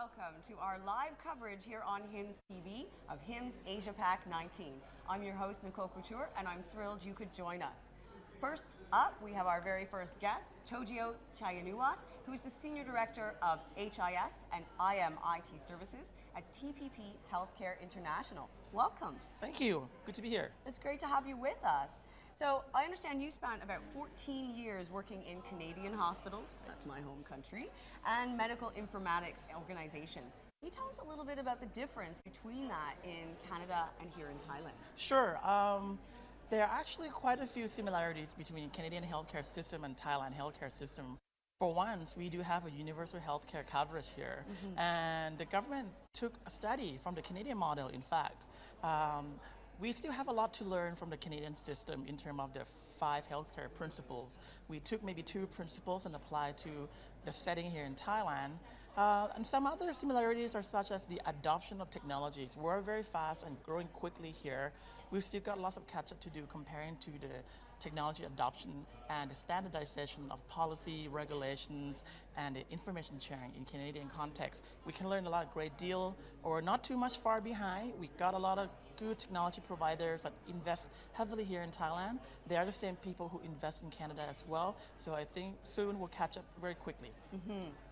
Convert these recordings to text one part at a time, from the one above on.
welcome to our live coverage here on HIMSS TV of HIMSS AsiaPac19. I'm your host, Nicole Couture, and I'm thrilled you could join us. First up, we have our very first guest, Tojio Chayanuwat, who is the Senior Director of HIS and IMIT Services at TPP Healthcare International. Welcome. Thank you. Good to be here. It's great to have you with us. So I understand you spent about 14 years working in Canadian hospitals, that's my home country, and medical informatics organizations. Can you tell us a little bit about the difference between that in Canada and here in Thailand? Sure. There are actually quite a few similarities between Canadian healthcare system and Thailand healthcare system. For once, we do have a universal healthcare coverage here, and the government took a study from the Canadian model, in fact. We still have a lot to learn from the Canadian system in terms of the 5 healthcare principles. We took maybe 2 principles and applied to the setting here in Thailand. And some other similarities are such as the adoption of technologies. We're very fast and growing quickly here. We've still got lots of catch-up to do comparing to the technology adoption and the standardization of policy, regulations, and the information sharing in Canadian context. We can learn a lot, great deal, or not too much far behind. We got a lot of good technology providers that invest heavily here in Thailand. They are the same people who invest in Canada as well. So I think soon we'll catch up very quickly.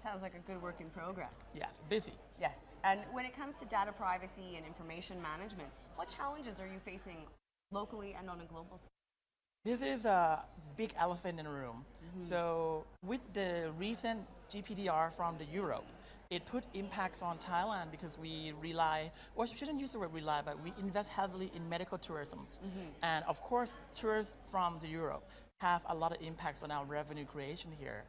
Sounds like a good work in progress. Yes, busy. Yes, and when it comes to data privacy and information management, what challenges are you facing locally and on a global scale? This is a big elephant in the room. So with the recent GPDR from the Europe, it put impacts on Thailand because we rely, or I shouldn't use the word rely, but we invest heavily in medical tourism. And of course, tourists from the Europe have a lot of impacts on our revenue creation here.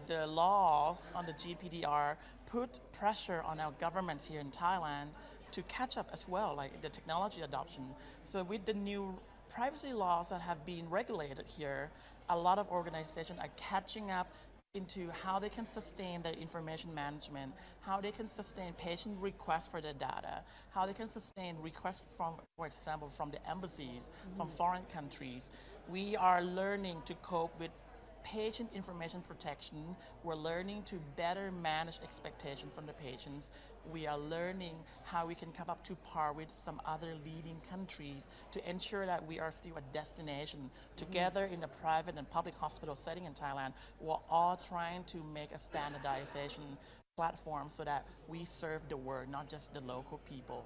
The laws on the GPDR put pressure on our government here in Thailand to catch up as well, like the technology adoption. So with the new privacy laws that have been regulated here, a lot of organizations are catching up into how they can sustain their information management, how they can sustain patient requests for their data, how they can sustain requests from, for example, from the embassies, from foreign countries. We are learning to cope with patient information protection. We're learning to better manage expectations from the patients. We are learning how we can come up to par with some other leading countries to ensure that we are still a destination. Together in the private and public hospital setting in Thailand, we're all trying to make a standardization platform so that we serve the world, not just the local people.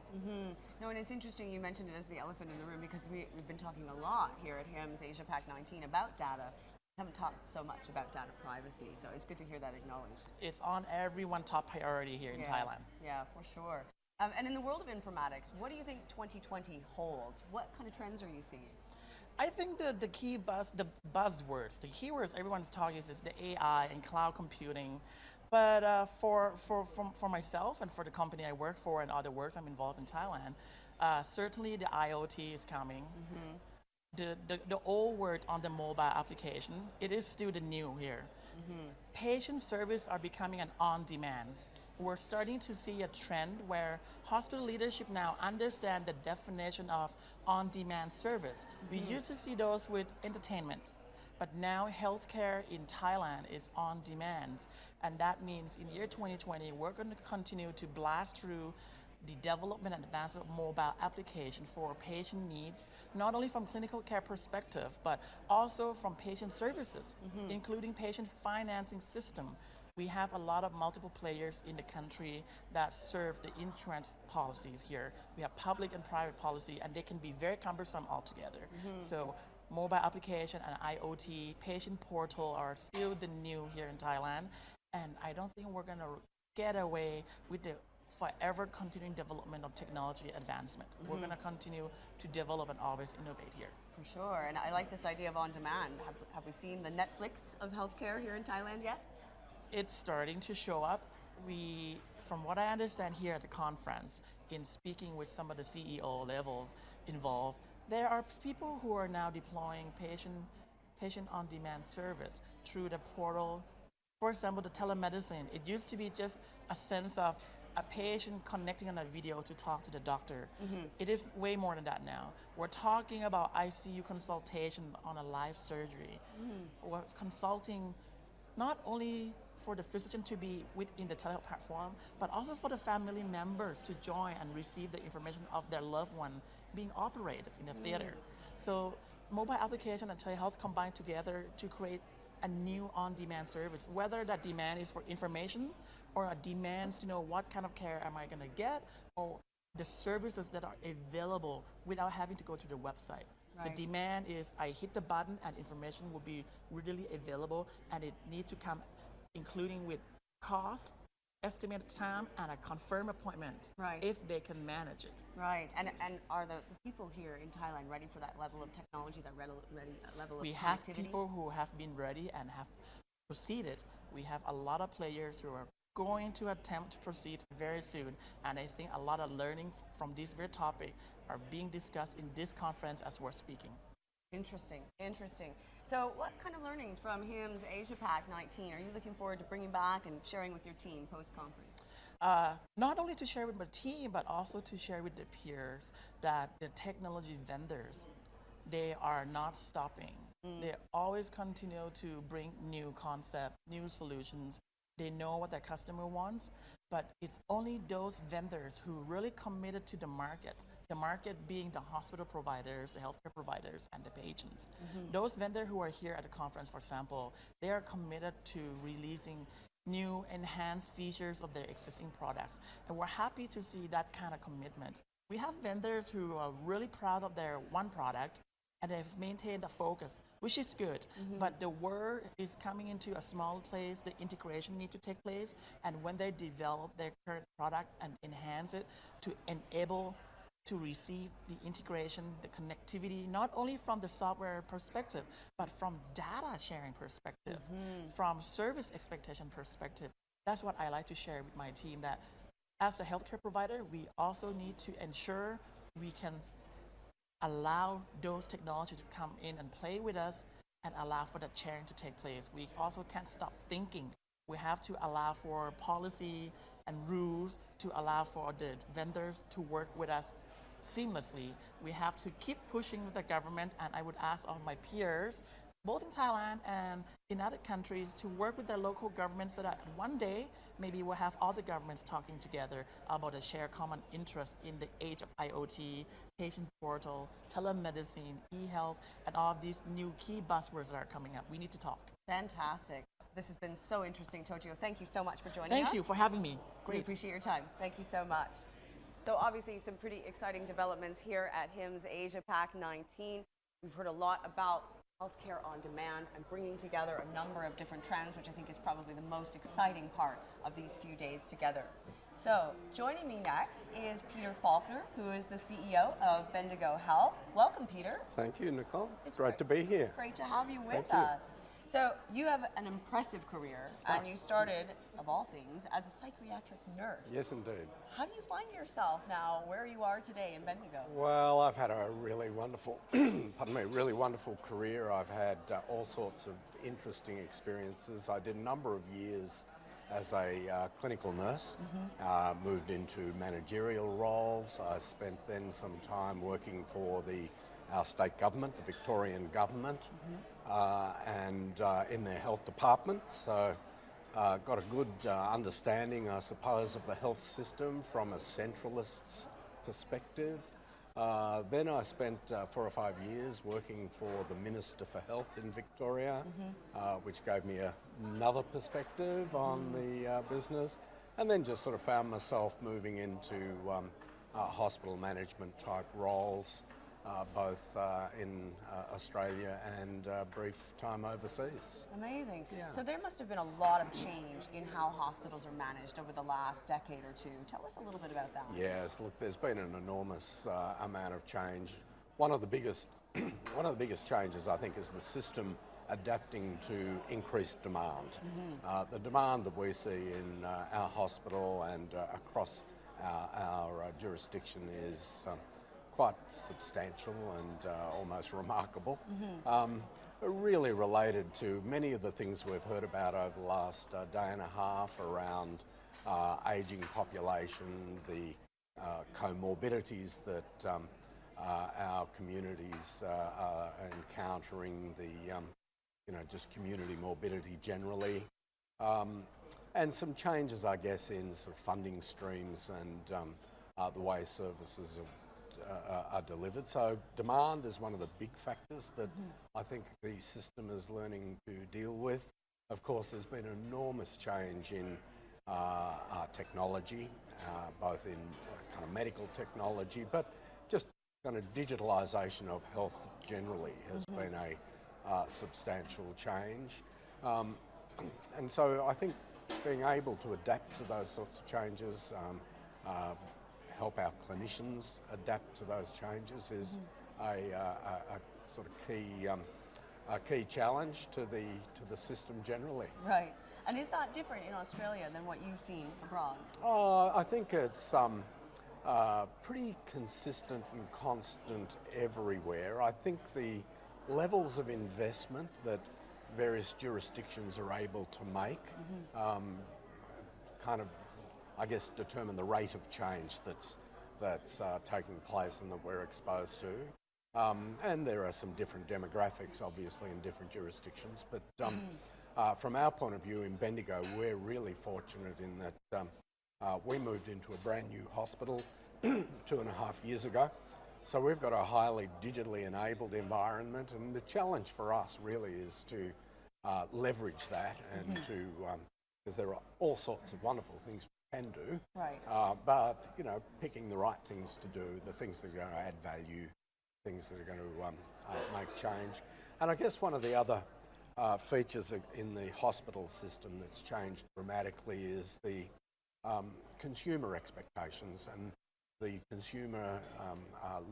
No, and it's interesting you mentioned it as the elephant in the room because we've been talking a lot here at HIMSS AsiaPac19 about data. Haven't talked so much about data privacy, so it's good to hear that acknowledged. It's on everyone's top priority here in Thailand. Yeah, for sure. And in the world of informatics, what do you think 2020 holds? What kind of trends are you seeing? I think the key buzzwords, the keywords everyone's talking is the AI and cloud computing. But for myself and for the company I work for and other works I'm involved in Thailand, certainly the IoT is coming. The old word on the mobile application, it is still the new here. Patient service are becoming an on-demand. We're starting to see a trend where hospital leadership now understand the definition of on-demand service. We used to see those with entertainment, but now healthcare in Thailand is on demand. And that means in year 2020, we're going to continue to blast through the development and advancement of mobile application for patient needs, not only from clinical care perspective, but also from patient services, including patient financing system. We have a lot of multiple players in the country that serve the insurance policies here. We have public and private policy, and they can be very cumbersome altogether. So mobile application and IoT, patient portal are still the new here in Thailand, and I don't think we're going to get away with the forever continuing development of technology advancement. We're going to continue to develop and always innovate here. For sure, and I like this idea of on-demand. Have we seen the Netflix of healthcare here in Thailand yet? It's starting to show up. From what I understand here at the conference, in speaking with some of the CEO levels involved, there are people who are now deploying patient on-demand service through the portal. For example, the telemedicine. It used to be just a sense of a patient connecting on a video to talk to the doctor. It is way more than that now. We're talking about ICU consultation on a live surgery. We're consulting not only for the physician to be within the telehealth platform, but also for the family members to join and receive the information of their loved one being operated in the theater. So mobile application and telehealth combine together to create a new on-demand service, whether that demand is for information or a demands to know what kind of care am I going to get, or the services that are available without having to go to the website. Right. The demand is I hit the button and information will be readily available, and it needs to come including with cost, estimated time, and a confirmed appointment, right, if they can manage it. Right, and are the people here in Thailand ready for that level of technology, that level of We have connectivity? people who have been ready and have proceeded. We have a lot of players who are going to attempt to proceed very soon, and I think a lot of learning from this very topic are being discussed in this conference as we're speaking. Interesting, interesting. So what kind of learnings from HIMSS AsiaPac19 are you looking forward to bringing back and sharing with your team post-conference? Not only to share with my team, but also to share with the peers that the technology vendors, they are not stopping. They always continue to bring new concepts, new solutions. They know what their customer wants, but it's only those vendors who really committed to the market being the hospital providers, the healthcare providers, and the patients. Those vendors who are here at the conference, for example, they are committed to releasing new enhanced features of their existing products. And we're happy to see that kind of commitment. We have vendors who are really proud of their one product, and they've maintained the focus, which is good. But the word is coming into a small place, the integration needs to take place, and when they develop their current product and enhance it to enable to receive the integration, the connectivity, not only from the software perspective, but from data sharing perspective, from service expectation perspective. That's what I like to share with my team, that as a healthcare provider, we also need to ensure we can allow those technologies to come in and play with us and allow for that sharing to take place. We also can't stop thinking. We have to allow for policy and rules to allow for the vendors to work with us seamlessly. We have to keep pushing with the government, and I would ask all my peers, both in Thailand and in other countries, to work with their local governments so that one day maybe we'll have all the governments talking together about a shared common interest in the age of IoT, patient portal, telemedicine, e-health, and all of these new key buzzwords that are coming up. We need to talk. Fantastic. This has been so interesting, Tojo. Thank you so much for joining us. Thank you for having me. Great. We appreciate your time. Thank you so much. So obviously some pretty exciting developments here at HIMSS AsiaPac19. We've heard a lot about healthcare on demand and bringing together a number of different trends, which I think is probably the most exciting part of these few days together. So joining me next is Peter Faulkner, who is the CEO of Bendigo Health. Welcome, Peter. Thank you, Nicole. It's great to be here. Great to have you with Thank you. us. So you have an impressive career, and you started, of all things, as a psychiatric nurse. Yes, indeed. How do you find yourself now where you are today in Bendigo? Well, I've had a really wonderful, really wonderful career. I've had all sorts of interesting experiences. I did a number of years as a clinical nurse, moved into managerial roles. I spent then some time working for our state government, the Victorian government, and in their health department. So got a good understanding, I suppose, of the health system from a centralist's perspective. Then I spent 4 or 5 years working for the Minister for Health in Victoria, which gave me another perspective on the business, and then just sort of found myself moving into hospital management type roles, both in Australia and a brief time overseas. Amazing. Yeah. So there must have been a lot of change in how hospitals are managed over the last decade or two. Tell us a little bit about that. Yes, look, there's been an enormous amount of change. One of the biggest changes, I think, is the system adapting to increased demand. The demand that we see in our hospital and across our jurisdiction is quite substantial and almost remarkable. Really related to many of the things we've heard about over the last day and a half around ageing population, the comorbidities that our communities are encountering, the just community morbidity generally. And some changes, I guess, in sort of funding streams and the way services are delivered. So demand is one of the big factors that I think the system is learning to deal with. Of course, there's been an enormous change in technology, both in kind of medical technology, but just kind of digitalisation of health generally has been a substantial change. And so I think being able to adapt to those sorts of changes, help our clinicians adapt to those changes is a sort of key challenge to the system generally. Right. And is that different in Australia than what you've seen abroad? I think it's pretty consistent and constant everywhere. I think the levels of investment that various jurisdictions are able to make kind of, I guess, determine the rate of change that's taking place and that we're exposed to. And there are some different demographics, obviously, in different jurisdictions. But from our point of view in Bendigo, we're really fortunate in that we moved into a brand new hospital 2.5 years ago. So we've got a highly digitally enabled environment, and the challenge for us really is to leverage that and to, because there are all sorts of wonderful things we can do, right. But, you know, picking the right things to do, the things that are going to add value, things that are going to make change. And I guess one of the other features in the hospital system that's changed dramatically is the consumer expectations and the consumer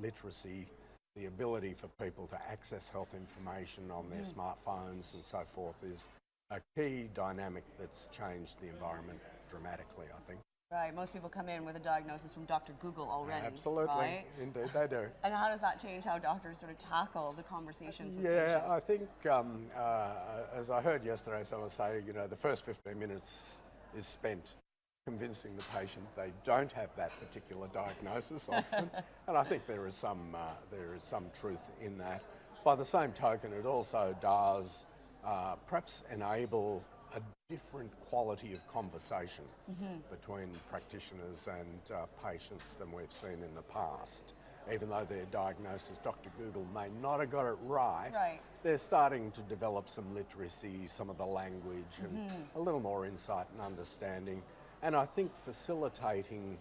literacy, the ability for people to access health information on their smartphones and so forth is a key dynamic that's changed the environment dramatically, I think. Right, most people come in with a diagnosis from Dr. Google already. Absolutely, right? Indeed they do. And how does that change how doctors sort of tackle the conversations with Yeah, patients? I think, as I heard yesterday, someone say, you know, the first 15 minutes is spent convincing the patient they don't have that particular diagnosis often, and I think there is some truth in that. By the same token, it also does perhaps enable a different quality of conversation between practitioners and patients than we've seen in the past. Even though their diagnosis, Dr. Google may not have got it right, they're starting to develop some literacy, some of the language, and a little more insight and understanding. And I think facilitating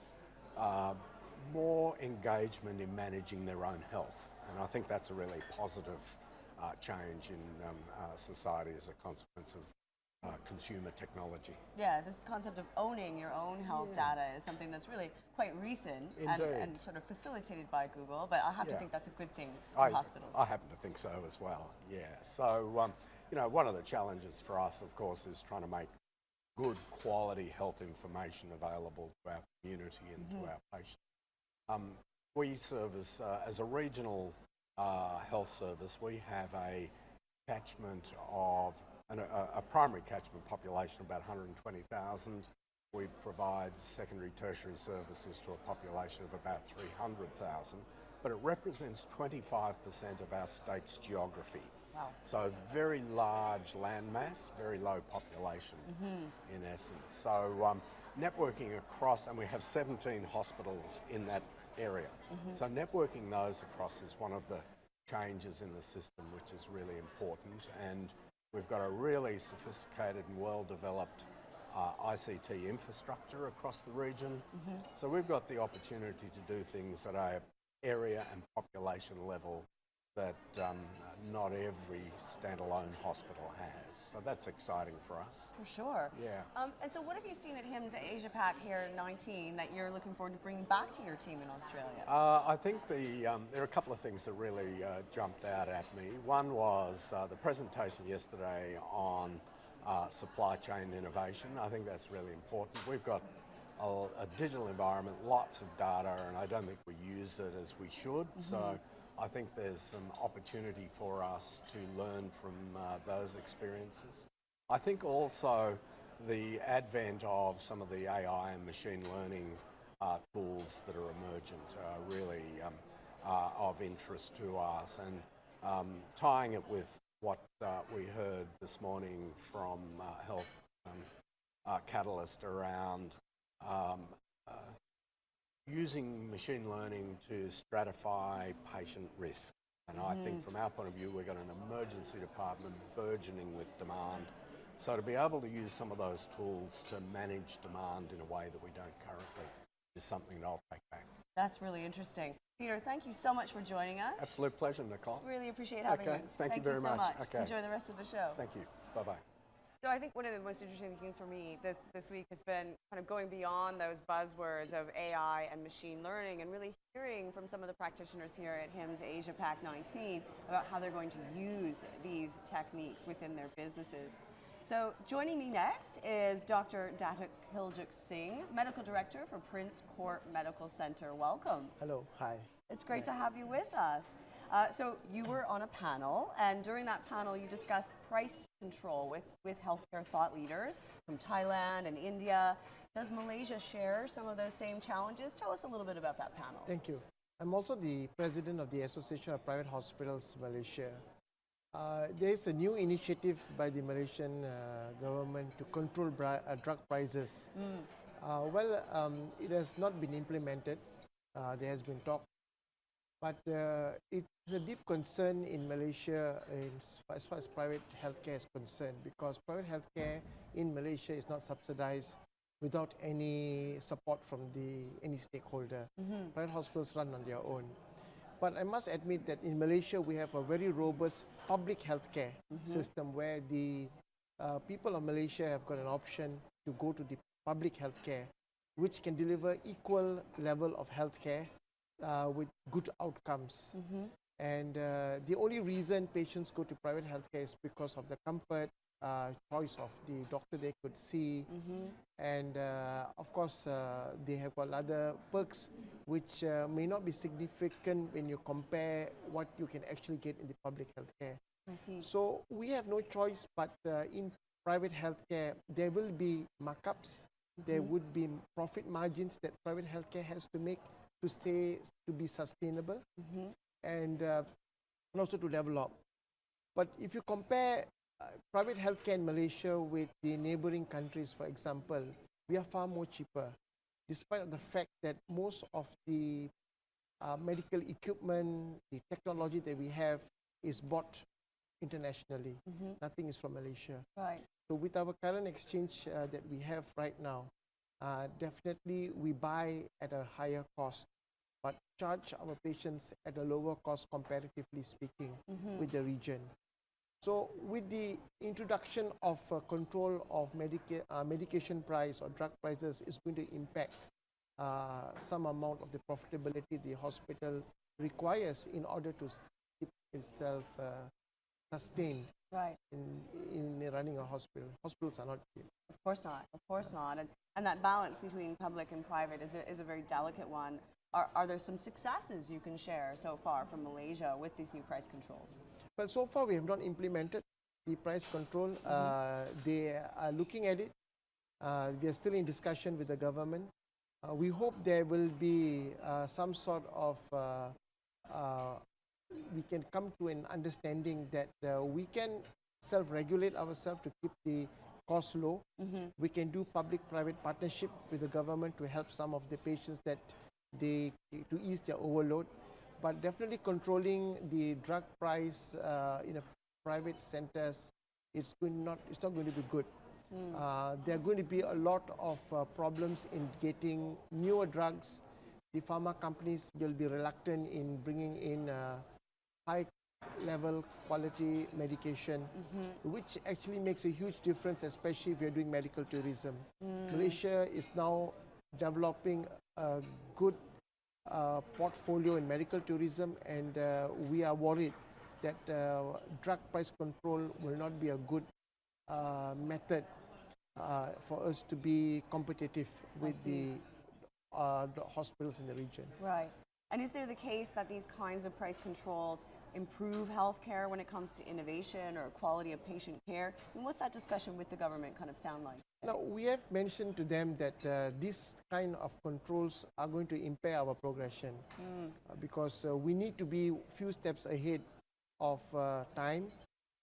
more engagement in managing their own health. And I think that's a really positive change in society as a consequence of consumer technology. Yeah, this concept of owning your own health data is something that's really quite recent and sort of facilitated by Google, but I have to think that's a good thing for hospitals. I happen to think so as well, yeah. So, you know, one of the challenges for us, of course, is trying to make good quality health information available to our community and to our patients. We service, as a regional health service, we have a catchment of, a primary catchment population of about 120,000. We provide secondary tertiary services to a population of about 300,000, but it represents 25% of our state's geography. Wow. So very large landmass, very low population in essence. So networking across, and we have 17 hospitals in that area. So networking those across is one of the changes in the system, which is really important. And we've got a really sophisticated and well-developed ICT infrastructure across the region. So we've got the opportunity to do things at an area and population level that not every standalone hospital has. So that's exciting for us. For sure. Yeah. And so what have you seen at HIMSS AsiaPac19 that you're looking forward to bringing back to your team in Australia? I think there are a couple of things that really jumped out at me. One was the presentation yesterday on supply chain innovation. I think that's really important. We've got a digital environment, lots of data, and I don't think we use it as we should. So I think there's some opportunity for us to learn from those experiences. I think also the advent of some of the AI and machine learning tools that are emergent are really of interest to us, and tying it with what we heard this morning from health catalyst around um, using machine learning to stratify patient risk. And I think from our point of view, we've got an emergency department burgeoning with demand. So to be able to use some of those tools to manage demand in a way that we don't currently is something that I'll take back. That's really interesting. Peter, thank you so much for joining us. Absolute pleasure, Nicole. Really appreciate having you. Thank you very so much. Okay. Enjoy the rest of the show. Thank you. Bye-bye. So I think one of the most interesting things for me this week has been kind of going beyond those buzzwords of AI and machine learning and really hearing from some of the practitioners here at HIMSS AsiaPac19 about how they're going to use these techniques within their businesses. So joining me next is Dr. Datuk Hiljik Singh, Medical Director for Prince Court Medical Center. Welcome. Hello, hi. It's great to have you with us. So you were on a panel, and during that panel you discussed price control with healthcare thought leaders from Thailand and India. Does Malaysia share some of those same challenges? Tell us a little bit about that panel. Thank you. I'm also the president of the Association of Private Hospitals Malaysia. There is a new initiative by the Malaysian government to control drug prices. It has not been implemented. There has been talk. But it's a deep concern in Malaysia as far as private healthcare is concerned, because private healthcare in Malaysia is not subsidized without any support from any stakeholder. Private hospitals run on their own. But I must admit that in Malaysia we have a very robust public healthcare system where the people of Malaysia have got an option to go to the public healthcare, which can deliver equal level of healthcare with good outcomes. And the only reason patients go to private healthcare is because of the comfort, choice of the doctor they could see, and of course they have got other perks which may not be significant when you compare what you can actually get in the public healthcare. I see. So we have no choice, but in private healthcare there will be markups, there would be profit margins that private healthcare has to make to be sustainable and also to develop. But if you compare private healthcare in Malaysia with the neighboring countries, for example, we are far more cheaper, despite the fact that most of the medical equipment, the technology that we have is bought internationally. Nothing is from Malaysia. Right. So with our current exchange that we have right now, definitely we buy at a higher cost, but charge our patients at a lower cost, comparatively speaking, with the region. So with the introduction of control of medication price or drug prices is going to impact some amount of the profitability the hospital requires in order to keep itself sustained. Right. In running a hospital. Hospitals are not cheap. Of course not. Of course not. And that balance between public and private is a very delicate one. Are there some successes you can share so far from Malaysia with these new price controls? Well, so far we have not implemented the price control. They are looking at it. We are still in discussion with the government. We hope there will be some sort of we can come to an understanding that we can self-regulate ourselves to keep the cost low. We can do public-private partnership with the government to help some of the patients to ease their overload. But definitely controlling the drug price in a private centers, it's not going to be good. There are going to be a lot of problems in getting newer drugs. The pharma companies will be reluctant in bringing in high-level quality medication, which actually makes a huge difference, especially if you're doing medical tourism. Malaysia is now developing a good portfolio in medical tourism, and we are worried that drug price control will not be a good method for us to be competitive with the hospitals in the region. Right. And is there the case that these kinds of price controls improve healthcare when it comes to innovation or quality of patient care? And what's that discussion with the government kind of sound like? Now, we have mentioned to them that this kind of controls are going to impair our progression because we need to be few steps ahead of time.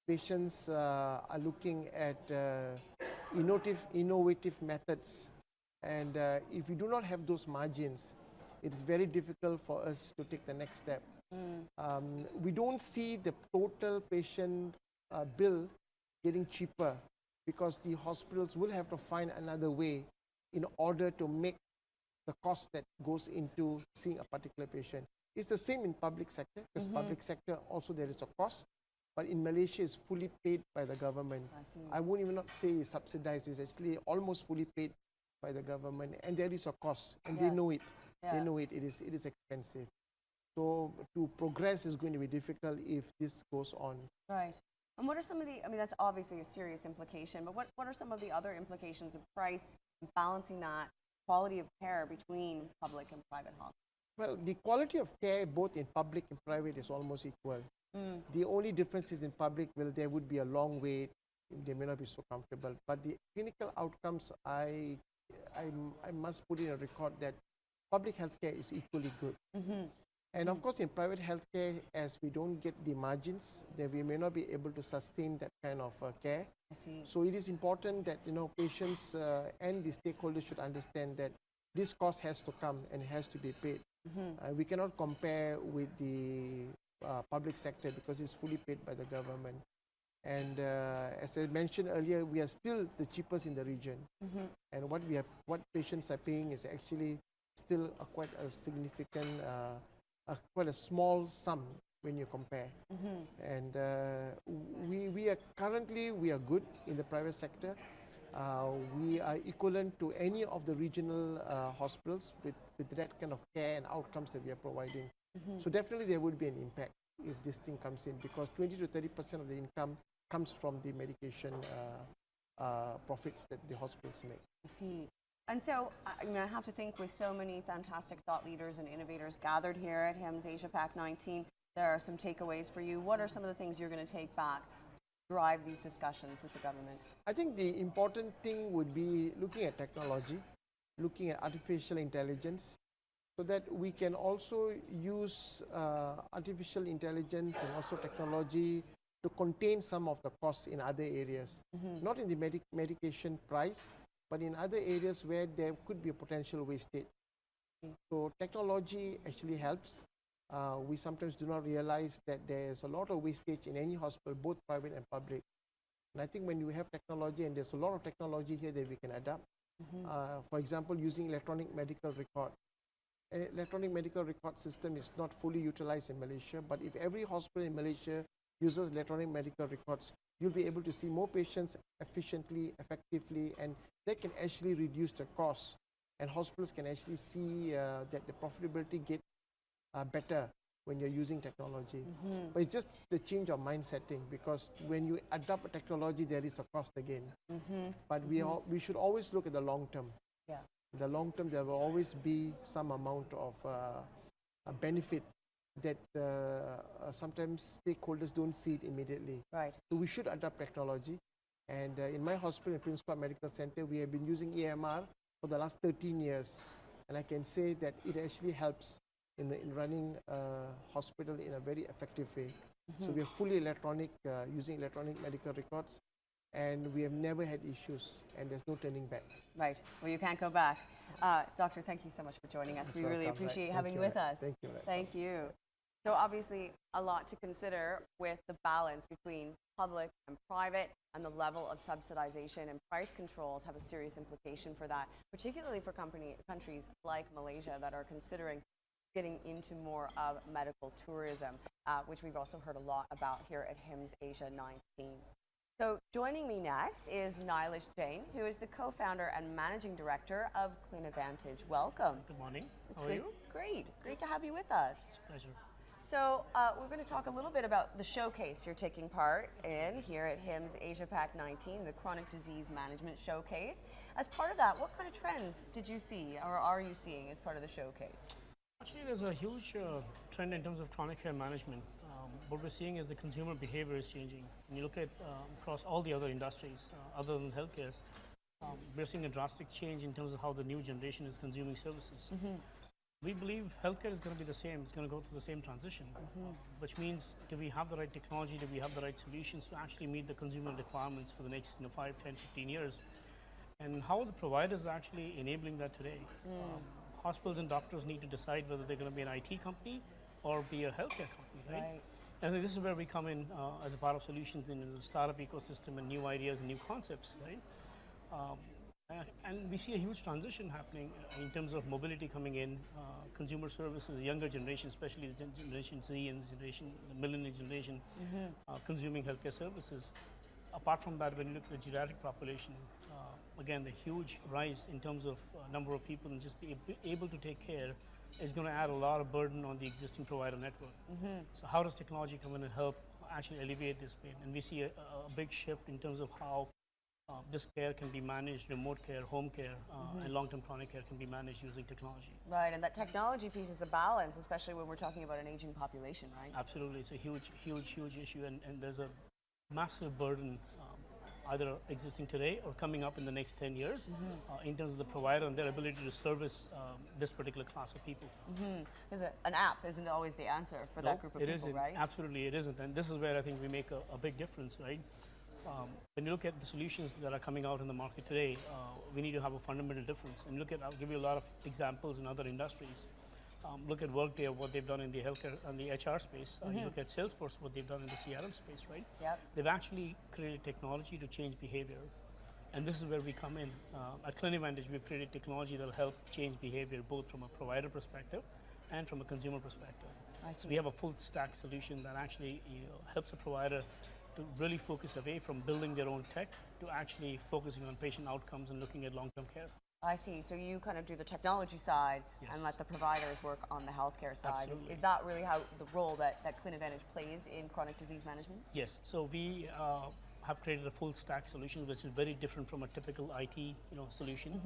Patients are looking at innovative methods. And if we do not have those margins, it is very difficult for us to take the next step. We don't see the total patient bill getting cheaper because the hospitals will have to find another way in order to make the cost that goes into seeing a particular patient. It's the same in public sector, because public sector also there is a cost, but in Malaysia it's fully paid by the government. I won't even not say it's subsidized, it's actually almost fully paid by the government, and there is a cost, and they know it. They know it is expensive. So to progress is going to be difficult if this goes on. Right. And what are some of the, I mean, that's obviously a serious implication, but what are some of the other implications of price and balancing that quality of care between public and private hospitals? Well, the quality of care both in public and private is almost equal. The only difference is in public, well, there would be a long wait, they may not be so comfortable, but the clinical outcomes, I must put in a record that public healthcare is equally good. And of course, in private healthcare, as we don't get the margins, then we may not be able to sustain that kind of care. So it is important that patients and the stakeholders should understand that this cost has to come and has to be paid. We cannot compare with the public sector because it's fully paid by the government. And as I mentioned earlier, we are still the cheapest in the region. And what patients are paying is actually still quite a significant, quite a small sum when you compare. And we are currently good in the private sector. We are equivalent to any of the regional hospitals with that kind of care and outcomes that we are providing. So definitely there would be an impact if this thing comes in, because 20 to 30% of the income comes from the medication profits that the hospitals make. I see. And so, I mean, I have to think with so many fantastic thought leaders and innovators gathered here at HIMSS AsiaPac19, there are some takeaways for you. What are some of the things you're going to take back, drive these discussions with the government? I think the important thing would be looking at technology, looking at artificial intelligence, so that we can also use artificial intelligence and also technology to contain some of the costs in other areas. Not in the medication price, but in other areas where there could be a potential wastage. So technology actually helps. We sometimes do not realize that there's a lot of wastage in any hospital, both private and public. And I think when you have technology, and there's a lot of technology here that we can adapt, for example, using electronic medical record. Electronic medical record system is not fully utilized in Malaysia, but if every hospital in Malaysia uses electronic medical records, you'll be able to see more patients efficiently, effectively, and that can actually reduce the cost. And hospitals can actually see that the profitability get better when you're using technology. But it's just the change of mind setting, because when you adopt a technology, there is a cost again. But we should always look at the long term. In the long term, there will always be some amount of a benefit that sometimes stakeholders don't see it immediately. Right. So we should adopt technology. And in my hospital, in Prince Court Medical Center, we have been using EMR for the last 13 years. And I can say that it actually helps in running a hospital in a very effective way. So we are fully electronic, using electronic medical records. And we have never had issues, and there's no turning back. Right. Well, you can't go back. Doctor, thank you so much for joining us. We really appreciate having you with us. Thank you. Thank you. So obviously, a lot to consider with the balance between public and private, and the level of subsidization and price controls have a serious implication for that, particularly for countries like Malaysia that are considering getting into more of medical tourism, which we've also heard a lot about here at HIMSS Asia 19. So joining me next is Nilesh Jain, who is the co-founder and managing director of ClinAdvantage. Welcome. Good morning. It's How are you? Great. Great to have you with us. Pleasure. So we're going to talk a little bit about the showcase you're taking part in here at HIMSS AsiaPac19, the Chronic Disease Management Showcase. As part of that, what kind of trends did you see, or are you seeing as part of the showcase? Actually, there's a huge trend in terms of chronic care management. What we're seeing is the consumer behavior is changing. When you look at across all the other industries other than healthcare, we're seeing a drastic change in terms of how the new generation is consuming services. We believe healthcare is going to be the same. It's going to go through the same transition, which means do we have the right technology, do we have the right solutions to actually meet the consumer requirements for the next 5, 10, 15 years? and how the providers are actually enabling that today. Hospitals and doctors need to decide whether they're going to be an IT company or be a healthcare company, right? Right. And this is where we come in as a part of solutions in the startup ecosystem and new ideas and new concepts, right? And we see a huge transition happening in terms of mobility coming in, consumer services, younger generation, especially the Generation Z and the millennial generation, consuming healthcare services. Apart from that, when you look at the geriatric population, again, the huge rise in terms of number of people and just be able to take care is going to add a lot of burden on the existing provider network. So how does technology come in and help actually alleviate this pain? And we see a big shift in terms of how this care can be managed, remote care, home care, and long-term chronic care can be managed using technology. Right, and that technology piece is a balance, especially when we're talking about an aging population, right? Absolutely, it's a huge, huge, huge issue, and there's a massive burden either existing today or coming up in the next 10 years in terms of the provider and their ability to service this particular class of people. Because an app isn't always the answer for that group of people, isn't. right? Absolutely, it isn't. And this is where I think we make a big difference, right? When you look at the solutions that are coming out in the market today, we need to have a fundamental difference. And I'll give you a lot of examples in other industries. Look at Workday, what they've done in the healthcare and the HR space. You look at Salesforce, what they've done in the CRM space, right? Yep. They've actually created technology to change behavior. And this is where we come in. At ClinVantage, we've created technology that will help change behavior both from a provider perspective and from a consumer perspective. I see. So we have a full stack solution that actually helps a provider to really focus away from building their own tech to actually focusing on patient outcomes and looking at long-term care. I see. So you kind of do the technology side and Yes. let the providers work on the healthcare side. Absolutely. Is that really how the role that ClinVantage plays in chronic disease management? Yes. So we have created a full stack solution, which is very different from a typical IT solution.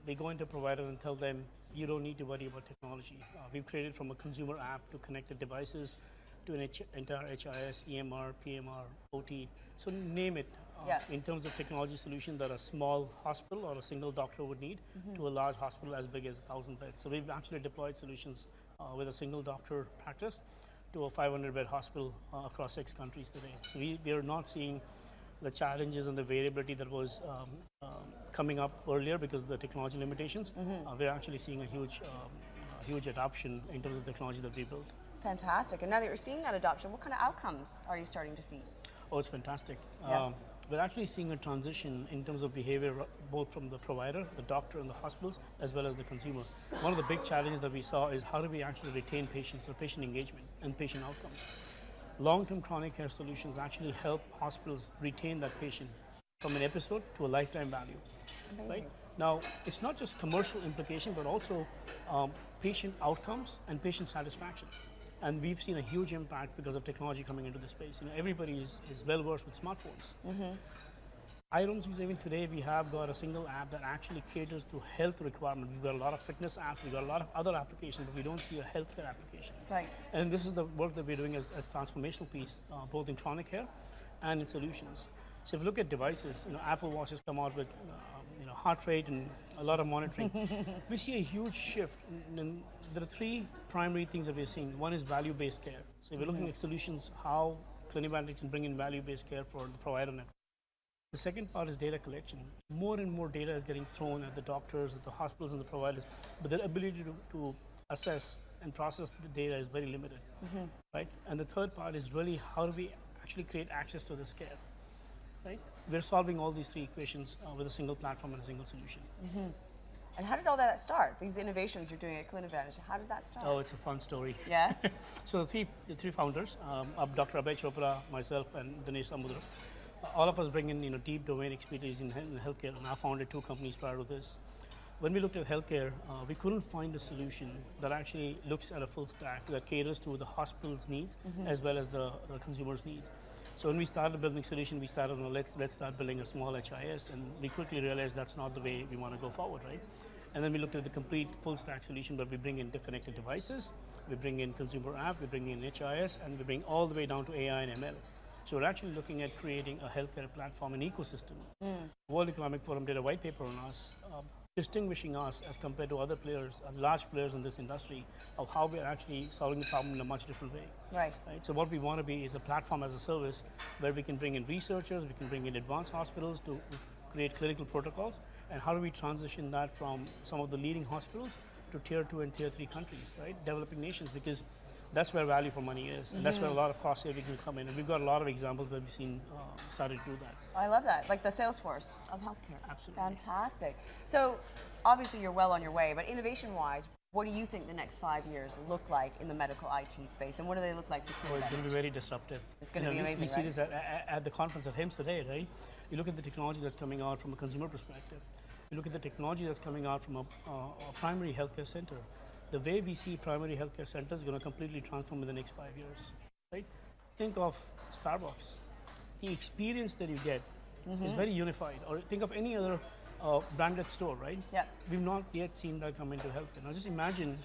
We go into a provider and tell them, you don't need to worry about technology. We've created from a consumer app to connected devices to an entire HIS, EMR, PMR, OT. So name it. In terms of technology solution that a small hospital or a single doctor would need to a large hospital as big as 1,000 beds. So we've actually deployed solutions with a single doctor practice to a 500-bed hospital across 6 countries today. So we are not seeing the challenges and the variability that was coming up earlier because of the technology limitations. We're actually seeing a huge adoption in terms of the technology that we built. Fantastic. And now that you're seeing that adoption, what kind of outcomes are you starting to see? Oh, it's fantastic. Yeah. We're actually seeing a transition in terms of behavior, both from the provider, the doctor, and the hospitals, as well as the consumer. One of the big challenges that we saw is how do we actually retain patients or patient engagement and patient outcomes. Long-term chronic care solutions actually help hospitals retain that patient from an episode to a lifetime value. Amazing. Right? Now, it's not just commercial implication, but also patient outcomes and patient satisfaction. And we've seen a huge impact because of technology coming into the space. Everybody is well versed with smartphones. I don't use even today. We have got a single app that actually caters to health requirements. We've got a lot of fitness apps. We've got a lot of other applications, but we don't see a healthcare application. Right. And this is the work that we're doing as transformational piece, both in chronic care and in solutions. So if you look at devices, Apple Watch has come out with heart rate and a lot of monitoring. We see a huge shift. And there are 3 primary things that we're seeing. One is value-based care. So we're looking at solutions, how ClinVantage can bring in value-based care for the provider network. The second part is data collection. More and more data is getting thrown at the doctors, at the hospitals, and the providers, but their ability to assess and process the data is very limited, right? And the third part is really how do we actually create access to this care, right? We're solving all these 3 equations with a single platform and a single solution. And how did all that start? These innovations you're doing at ClinVantage, how did that start? Oh, it's a fun story. Yeah? So the three founders, Dr. Abhay Chopra, myself, and Dinesh Samudra, all of us bring in deep domain expertise in healthcare, and I founded 2 companies prior to this. When we looked at healthcare, we couldn't find a solution that actually looks at a full stack that caters to the hospital's needs as well as the consumer's needs. So when we started building solution, we started on let's start building a small HIS, and we quickly realized that's not the way we want to go forward, right? And then we looked at the complete full stack solution, but we bring in the connected devices, we bring in consumer app, we bring in HIS, and we bring all the way down to AI and ML. So we're actually looking at creating a healthcare platform and ecosystem. World Economic Forum did a white paper on us, distinguishing us as compared to other players, large players in this industry, of how we're actually solving the problem in a much different way. Right. So what we want to be is a platform as a service where we can bring in researchers, we can bring in advanced hospitals to create clinical protocols, and how do we transition that from some of the leading hospitals to tier 2 and tier 3 countries, right? Developing nations, because that's where value for money is, and that's where a lot of cost savings will come in. And we've got a lot of examples where we've seen started to do that. I love that, like the Salesforce of healthcare. Absolutely. Fantastic. So obviously you're well on your way, but innovation-wise, what do you think the next 5 years look like in the medical IT space, and what do they look like for Oh, Canada? it's going to be very disruptive. It's going to be amazing, We see right? this at the conference at HIMSS today, right? You look at the technology that's coming out from a consumer perspective. You look at the technology that's coming out from a primary healthcare center. The way we see primary healthcare centers is going to completely transform in the next 5 years, right? Think of Starbucks. The experience that you get is very unified. Or think of any other branded store, right? Yeah. We've not yet seen that come into healthcare. Now just imagine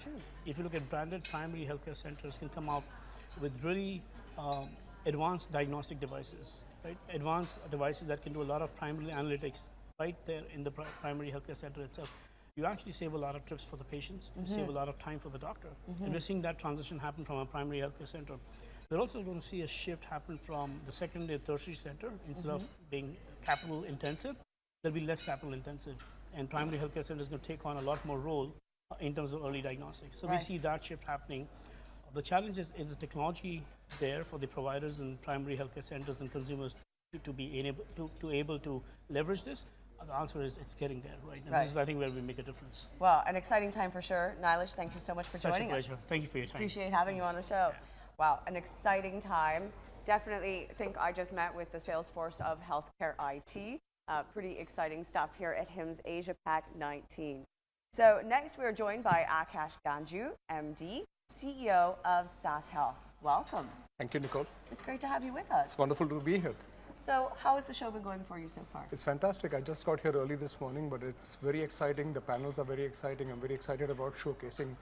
if you look at branded primary healthcare centers can come out with really advanced diagnostic devices, right? Advanced devices that can do a lot of primary analytics right there in the primary healthcare center itself. You actually save a lot of trips for the patients, you save a lot of time for the doctor. And we're seeing that transition happen from a primary healthcare center. We're also going to see a shift happen from the secondary and tertiary center. Instead of being capital intensive, there'll be less capital intensive. And primary healthcare center is going to take on a lot more role in terms of early diagnostics. So we see that shift happening. The challenge is the technology there for the providers and primary healthcare centers and consumers to be able to leverage this? The answer is it's getting there, right? And this is, I think, where we make a difference. Well, an exciting time for sure. Nilesh, thank you so much for joining us. Such a pleasure. Thank you for your time. Appreciate having you on the show. Wow, an exciting time. Definitely think I just met with the Salesforce of healthcare IT. Pretty exciting stuff here at HIMSS AsiaPac19. So next we're joined by Akash Ganju, MD, CEO of SAS Health. Welcome. Thank you, Nicole. It's great to have you with us. It's wonderful to be here. So how has the show been going for you so far? It's fantastic. I just got here early this morning, but it's very exciting. The panels are very exciting. I'm very excited about showcasing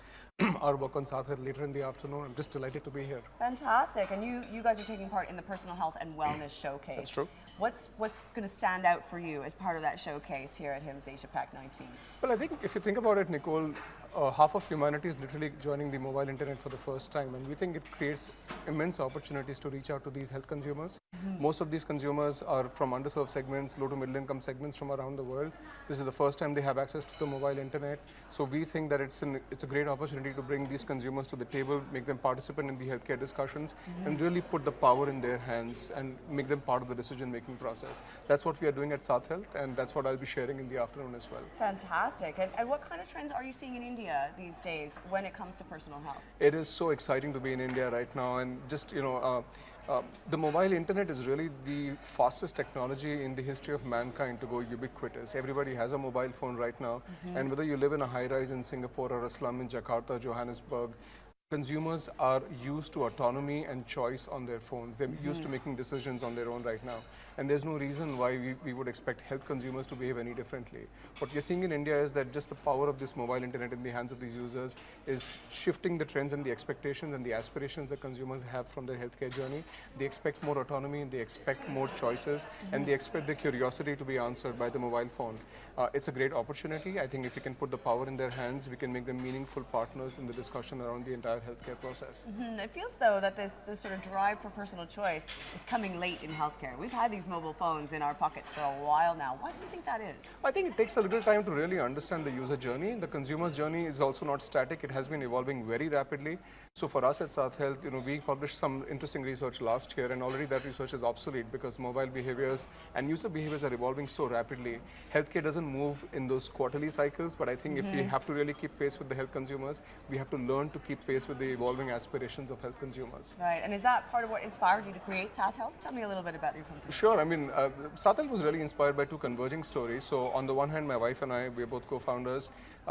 our work on South Health later in the afternoon. I'm just delighted to be here. Fantastic. And you guys are taking part in the Personal Health and Wellness Showcase. That's true. What's going to stand out for you as part of that showcase here at HIMSS AsiaPac19? Well, I think if you think about it, Nicole, half of humanity is literally joining the mobile internet for the first time, and we think it creates immense opportunities to reach out to these health consumers. Most of these consumers are from underserved segments, low to middle income segments from around the world. This is the first time they have access to the mobile internet. So we think that it's a great opportunity to bring these consumers to the table, make them participant in the healthcare discussions, and really put the power in their hands and make them part of the decision-making process. That's what we are doing at South Health, and that's what I'll be sharing in the afternoon as well. Fantastic. And what kind of trends are you seeing in India these days when it comes to personal health? It is so exciting to be in India right now, and just, the mobile internet is really the fastest technology in the history of mankind to go ubiquitous. Everybody has a mobile phone right now, and whether you live in a high-rise in Singapore or a slum in Jakarta, Johannesburg, consumers are used to autonomy and choice on their phones. They're used to making decisions on their own right now. And there's no reason why we would expect health consumers to behave any differently. What we're seeing in India is that just the power of this mobile internet in the hands of these users is shifting the trends and the expectations and the aspirations that consumers have from their healthcare journey. They expect more autonomy, and they expect more choices, and they expect their curiosity to be answered by the mobile phone. It's a great opportunity. I think if we can put the power in their hands, we can make them meaningful partners in the discussion around the entire healthcare process. It feels, though, that this sort of drive for personal choice is coming late in healthcare. We've had these mobile phones in our pockets for a while now. Why do you think that is? I think it takes a little time to really understand the user journey. The consumer's journey is also not static. It has been evolving very rapidly. So for us at South Health, we published some interesting research last year, and already that research is obsolete because mobile behaviors and user behaviors are evolving so rapidly. Healthcare doesn't move in those quarterly cycles, but I think if we have to really keep pace with the health consumers, we have to learn to keep pace with the evolving aspirations of health consumers. Right, and is that part of what inspired you to create SAS Health? Tell me a little bit about your company. Sure, I mean, South Health was really inspired by two converging stories. So on the one hand, my wife and I, we're both co-founders.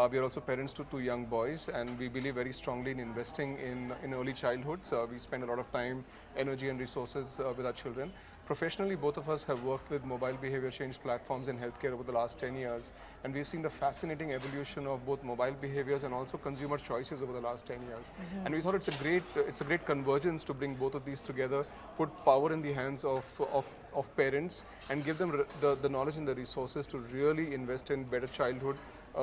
We are also parents to two young boys, and we believe very strongly in investing in early childhood. So we spend a lot of time, energy and resources with our children. Professionally, both of us have worked with mobile behavior change platforms in healthcare over the last 10 years, and we've seen the fascinating evolution of both mobile behaviors and also consumer choices over the last 10 years. And we thought it's a great convergence to bring both of these together, put power in the hands of parents, and give them the knowledge and the resources to really invest in better childhood,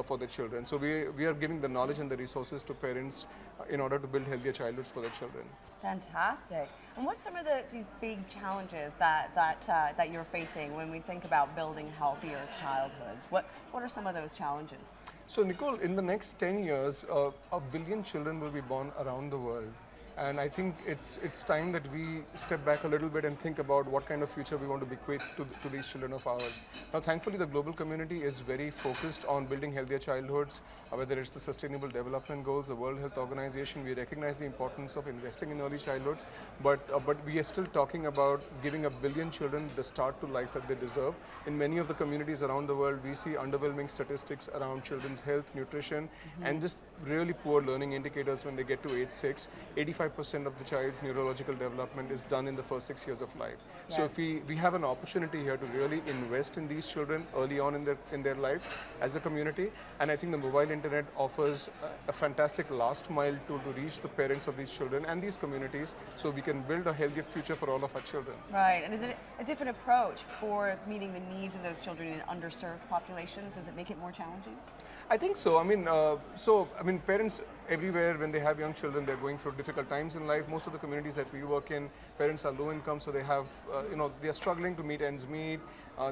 for their children. So we are giving the knowledge and the resources to parents in order to build healthier childhoods for their children. Fantastic. And what's some of these big challenges that you're facing when we think about building healthier childhoods? What are some of those challenges? So Nicole, in the next 10 years, 1 billion children will be born around the world. And I think it's time that we step back a little bit and think about what kind of future we want to bequeath to these children of ours. Now, thankfully, the global community is very focused on building healthier childhoods, whether it's the Sustainable Development Goals, the World Health Organization. We recognize the importance of investing in early childhoods, but we are still talking about giving 1 billion children the start to life that they deserve. In many of the communities around the world, we see underwhelming statistics around children's health, nutrition, and just really poor learning indicators when they get to age 6. 85% of the child's neurological development is done in the first 6 years of life. Yeah. So if we have an opportunity here to really invest in these children early on in their lives as a community, and I think the mobile internet offers a fantastic last mile tool to reach the parents of these children and these communities, so we can build a healthier future for all of our children. Right, and is it a different approach for meeting the needs of those children in underserved populations? Does it make it more challenging? I think so. I mean, parents everywhere, when they have young children, they're going through difficult times in life. Most of the communities that we work in, parents are low income, so they have, they're struggling to meet ends meet.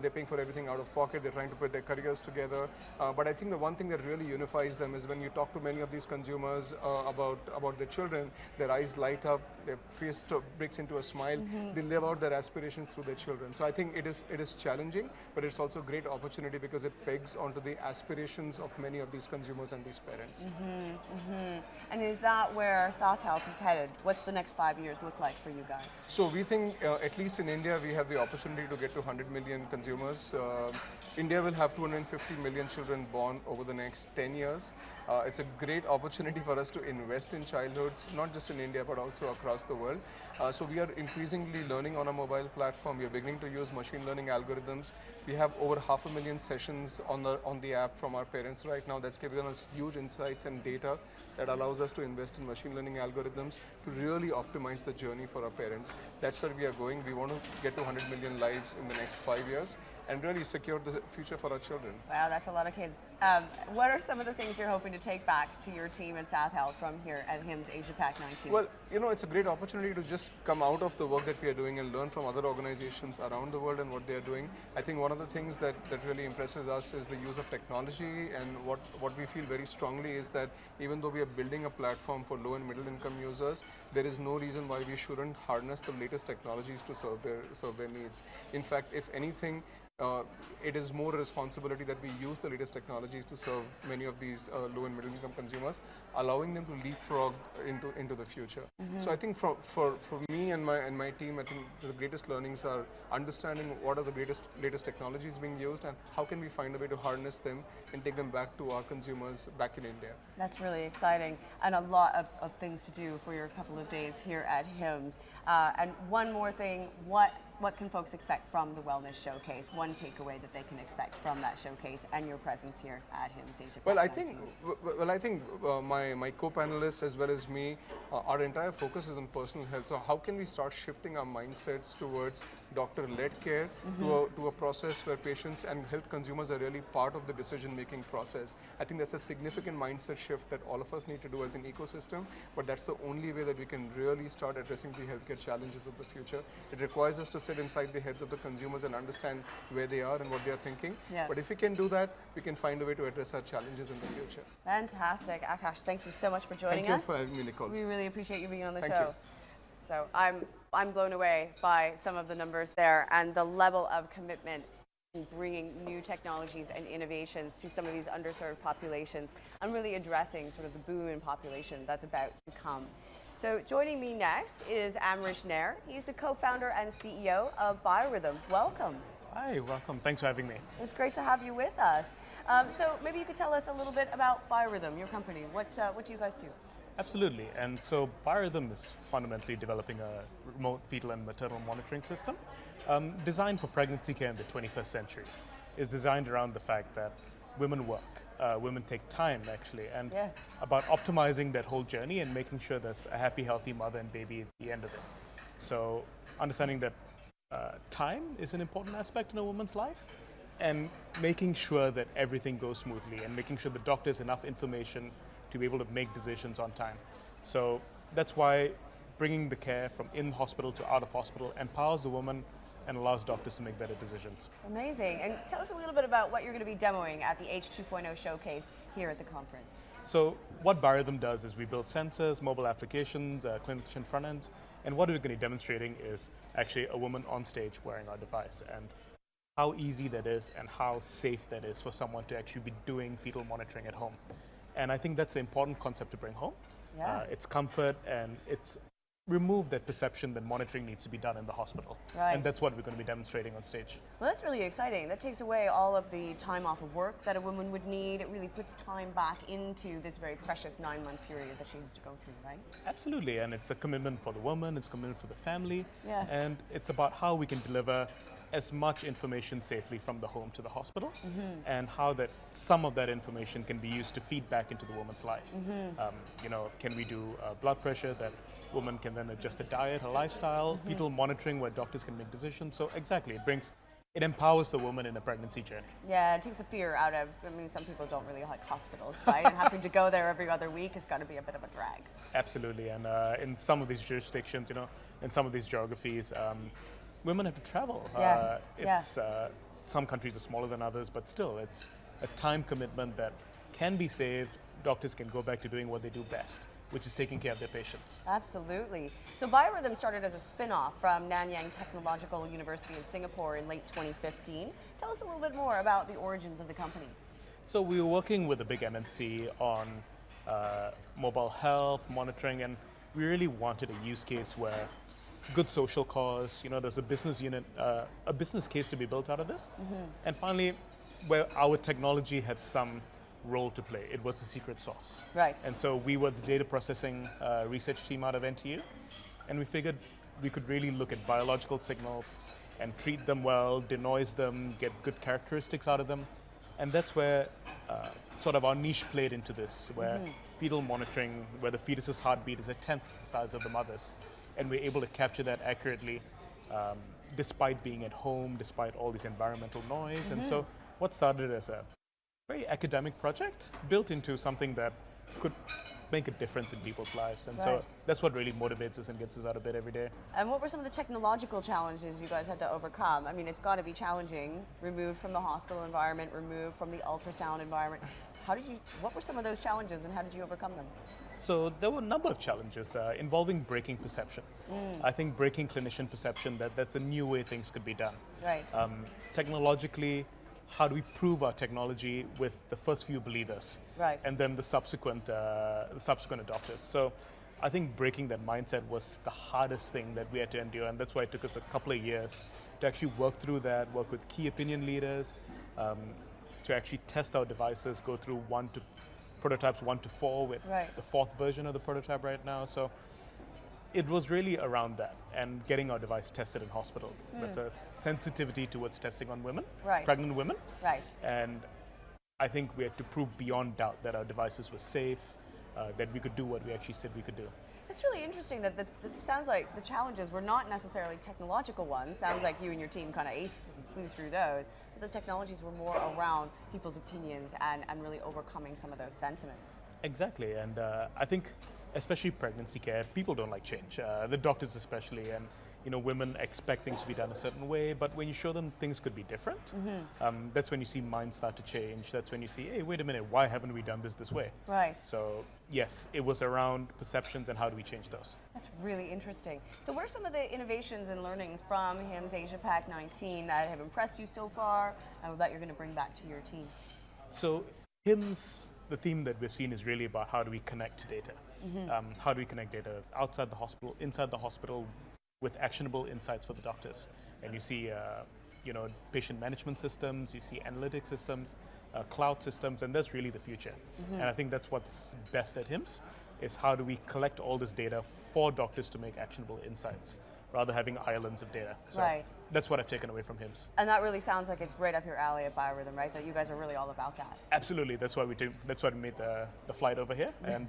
They're paying for everything out of pocket. They're trying to put their careers together. But I think the one thing that really unifies them is when you talk to many of these consumers about their children, their eyes light up, their face breaks into a smile. They live out their aspirations through their children. So I think it is challenging, but it's also a great opportunity because it pegs onto the aspirations of many of these consumers and these parents. And is that where SathHealth is headed? What's the next 5 years look like for you guys? So we think, at least in India, we have the opportunity to get to 100 million consumers. India will have 250 million children born over the next 10 years. It's a great opportunity for us to invest in childhoods, not just in India, but also across the world. So we are increasingly learning on a mobile platform. We are beginning to use machine learning algorithms. We have over 500,000 sessions on the app from our parents right now. That's given us huge insights and data that allows us to invest in machine learning algorithms to really optimize the journey for our parents. That's where we are going. We want to get to 100 million lives in the next 5 years and really secure the future for our children. Wow, that's a lot of kids. What are some of the things you're hoping to take back to your team at SathHealth from here at HIMSS AsiaPac19? Well, it's a great opportunity to just come out of the work that we are doing and learn from other organizations around the world and what they are doing. I think one of the things that really impresses us is the use of technology, and what we feel very strongly is that even though we are building a platform for low and middle income users, there is no reason why we shouldn't harness the latest technologies to serve their needs. In fact, if anything, it is more responsibility that we use the latest technologies to serve many of these low and middle income consumers, allowing them to leapfrog into the future. So I think for me and my team, I think the greatest learnings are understanding what are the latest technologies being used and how can we find a way to harness them and take them back to our consumers back in India. That's really exciting, and a lot of things to do for your couple of days here at HIMSS. And one more thing, what can folks expect from the Wellness Showcase? One takeaway that they can expect from that showcase and your presence here at HIMSS AsiaPac19. Well, I think my co-panelists as well as me, our entire focus is on personal health. So how can we start shifting our mindsets towards doctor-led care to a process where patients and health consumers are really part of the decision-making process? I think that's a significant mindset shift that all of us need to do as an ecosystem, but that's the only way that we can really start addressing the healthcare challenges of the future. It requires us to sit inside the heads of the consumers and understand where they are and what they are thinking. Yeah. But if we can do that, we can find a way to address our challenges in the future. Fantastic. Akash, thank you so much for joining us. Thank you for having me, Nicole. We really appreciate you being on the Thank show. You. So I'm blown away by some of the numbers there and the level of commitment in bringing new technologies and innovations to some of these underserved populations and really addressing sort of the boom in population that's about to come. So joining me next is Amrish Nair. He's the co-founder and CEO of Biorhythm. Welcome. Hi, welcome. Thanks for having me. It's great to have you with us. So maybe you could tell us a little bit about Biorhythm, your company. What do you guys do? Absolutely. And so Biorhythm is fundamentally developing a remote fetal and maternal monitoring system designed for pregnancy care in the 21st century. It's designed around the fact that women work. Women take time, actually, and about optimizing that whole journey and making sure there's a happy, healthy mother and baby at the end of it. So understanding that time is an important aspect in a woman's life, and making sure that everything goes smoothly and making sure the doctor has enough information to be able to make decisions on time. So that's why bringing the care from in hospital to out of hospital empowers the woman and allows doctors to make better decisions. Amazing. And tell us a little bit about what you're going to be demoing at the H2.0 showcase here at the conference. So what Biorhythm does is we build sensors, mobile applications, clinician front ends, and what we're going to be demonstrating is actually a woman on stage wearing our device, and how easy that is and how safe that is for someone to actually be doing fetal monitoring at home. And I think that's an important concept to bring home. Yeah. It's comfort, and it's remove that perception that monitoring needs to be done in the hospital. Right. And that's what we're going to be demonstrating on stage. Well, that's really exciting. That takes away all of the time off of work that a woman would need. It really puts time back into this very precious 9-month period that she has to go through, right? Absolutely, and it's a commitment for the woman, it's a commitment for the family, Yeah. and it's about how we can deliver as much information safely from the home to the hospital, and how that some of that information can be used to feed back into the woman's life. You know, can we do blood pressure that woman can then adjust her diet, her lifestyle, fetal monitoring where doctors can make decisions. So exactly, it empowers the woman in a pregnancy journey. Yeah, it takes the fear out of, I mean, some people don't really like hospitals, right? And having to go there every other week has got to be a bit of a drag. Absolutely, and in some of these jurisdictions, you know, in some of these geographies, women have to travel. Yeah. Some countries are smaller than others, but still, it's a time commitment that can be saved. Doctors can go back to doing what they do best, which is taking care of their patients. Absolutely. So Biorhythm started as a spin-off from Nanyang Technological University in Singapore in late 2015. Tell us a little bit more about the origins of the company. So we were working with a big MNC on mobile health monitoring, and we really wanted a use case where good social cause, you know, there's a business unit, a business case to be built out of this. And finally, where our technology had some role to play. It was the secret sauce. Right. And so we were the data processing research team out of NTU, and we figured we could really look at biological signals and treat them well, denoise them, get good characteristics out of them. And that's where sort of our niche played into this, where fetal monitoring, where the fetus's heartbeat is a 10th the size of the mother's. And we're able to capture that accurately despite being at home, despite all this environmental noise. And so what started as a very academic project built into something that could make a difference in people's lives. And so that's what really motivates us and gets us out of bed every day. And what were some of the technological challenges you guys had to overcome? I mean, it's got to be challenging, removed from the hospital environment, removed from the ultrasound environment. What were some of those challenges and how did you overcome them? So there were a number of challenges involving breaking perception. I think breaking clinician perception that's a new way things could be done. Right. Technologically, how do we prove our technology with the first few believers, right, and then the subsequent adopters? So I think breaking that mindset was the hardest thing that we had to endure, and that's why it took us a couple of years to actually work through that, work with key opinion leaders, to actually test our devices, go through prototypes 1 to 4 with the 4th version of the prototype right now. So it was really around that and getting our device tested in hospital. There's a sensitivity towards testing on women, pregnant women. Right. And I think we had to prove beyond doubt that our devices were safe, that we could do what we actually said we could do. It's really interesting that it sounds like the challenges were not necessarily technological ones. Sounds like you and your team kind of aced and flew through those. But the technologies were more around people's opinions and really overcoming some of those sentiments. Exactly, and I think especially pregnancy care, people don't like change, the doctors especially, and you know, women expect things to be done a certain way, but when you show them things could be different, that's when you see minds start to change. That's when you see, hey, wait a minute, why haven't we done this way? Right. So yes, it was around perceptions and how do we change those. That's really interesting. So what are some of the innovations and learnings from HIMSS AsiaPac19 that have impressed you so far and that you're going to bring back to your team? So HIMSS, the theme that we've seen is really about how do we connect data. How do we connect data outside the hospital, inside the hospital, with actionable insights for the doctors. And you see, you know, patient management systems, you see analytic systems, cloud systems, and that's really the future. And I think that's what's best at HIMSS, is how do we collect all this data for doctors to make actionable insights, rather having islands of data. So that's what I've taken away from HIMSS. And that really sounds like it's right up your alley at Biorhythm, right? That you guys are really all about that. Absolutely, that's why we made the flight over here, and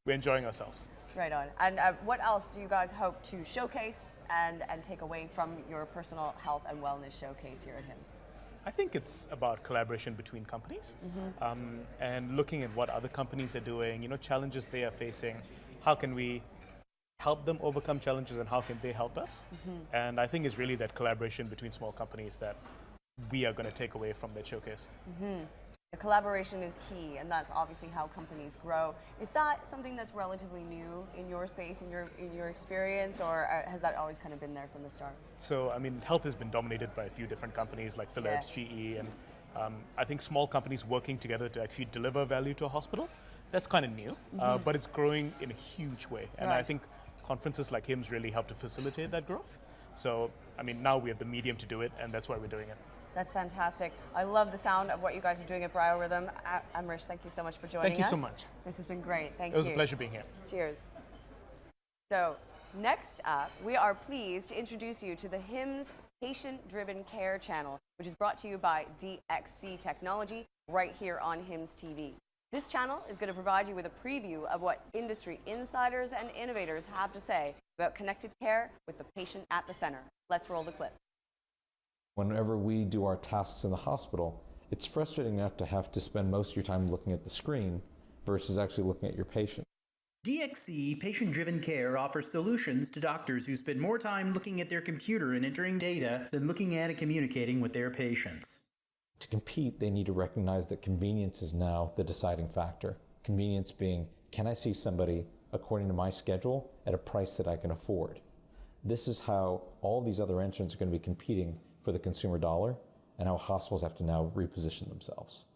we're enjoying ourselves. Right on. And what else do you guys hope to showcase and take away from your personal health and wellness showcase here at HIMSS? I think it's about collaboration between companies and looking at what other companies are doing, challenges they are facing. How can we help them overcome challenges and how can they help us? And I think it's really that collaboration between small companies that we are going to take away from that showcase. The collaboration is key, and that's obviously how companies grow. Is that something that's relatively new in your space, in your experience, or has that always kind of been there from the start? So, I mean, health has been dominated by a few different companies like Philips, GE, and I think small companies working together to actually deliver value to a hospital, that's kind of new, but it's growing in a huge way. And I think conferences like HIMSS really help to facilitate that growth. So, I mean, now we have the medium to do it, and that's why we're doing it. That's fantastic. I love the sound of what you guys are doing at BioRhythm. Amrish, thank you so much for joining us. Thank you so much. This has been great. Thank you. It was a pleasure being here. Cheers. So, next up, we are pleased to introduce you to the HIMSS Patient-Driven Care channel, which is brought to you by DXC Technology right here on HIMSS TV. This channel is going to provide you with a preview of what industry insiders and innovators have to say about connected care with the patient at the center. Let's roll the clip. Whenever we do our tasks in the hospital, it's frustrating enough to have to spend most of your time looking at the screen versus actually looking at your patient. DXC Patient-Driven Care offers solutions to doctors who spend more time looking at their computer and entering data than looking at and communicating with their patients. To compete, they need to recognize that convenience is now the deciding factor. Convenience being, can I see somebody according to my schedule at a price that I can afford? This is how all these other entrants are going to be competing for the consumer dollar, and how hospitals have to now reposition themselves.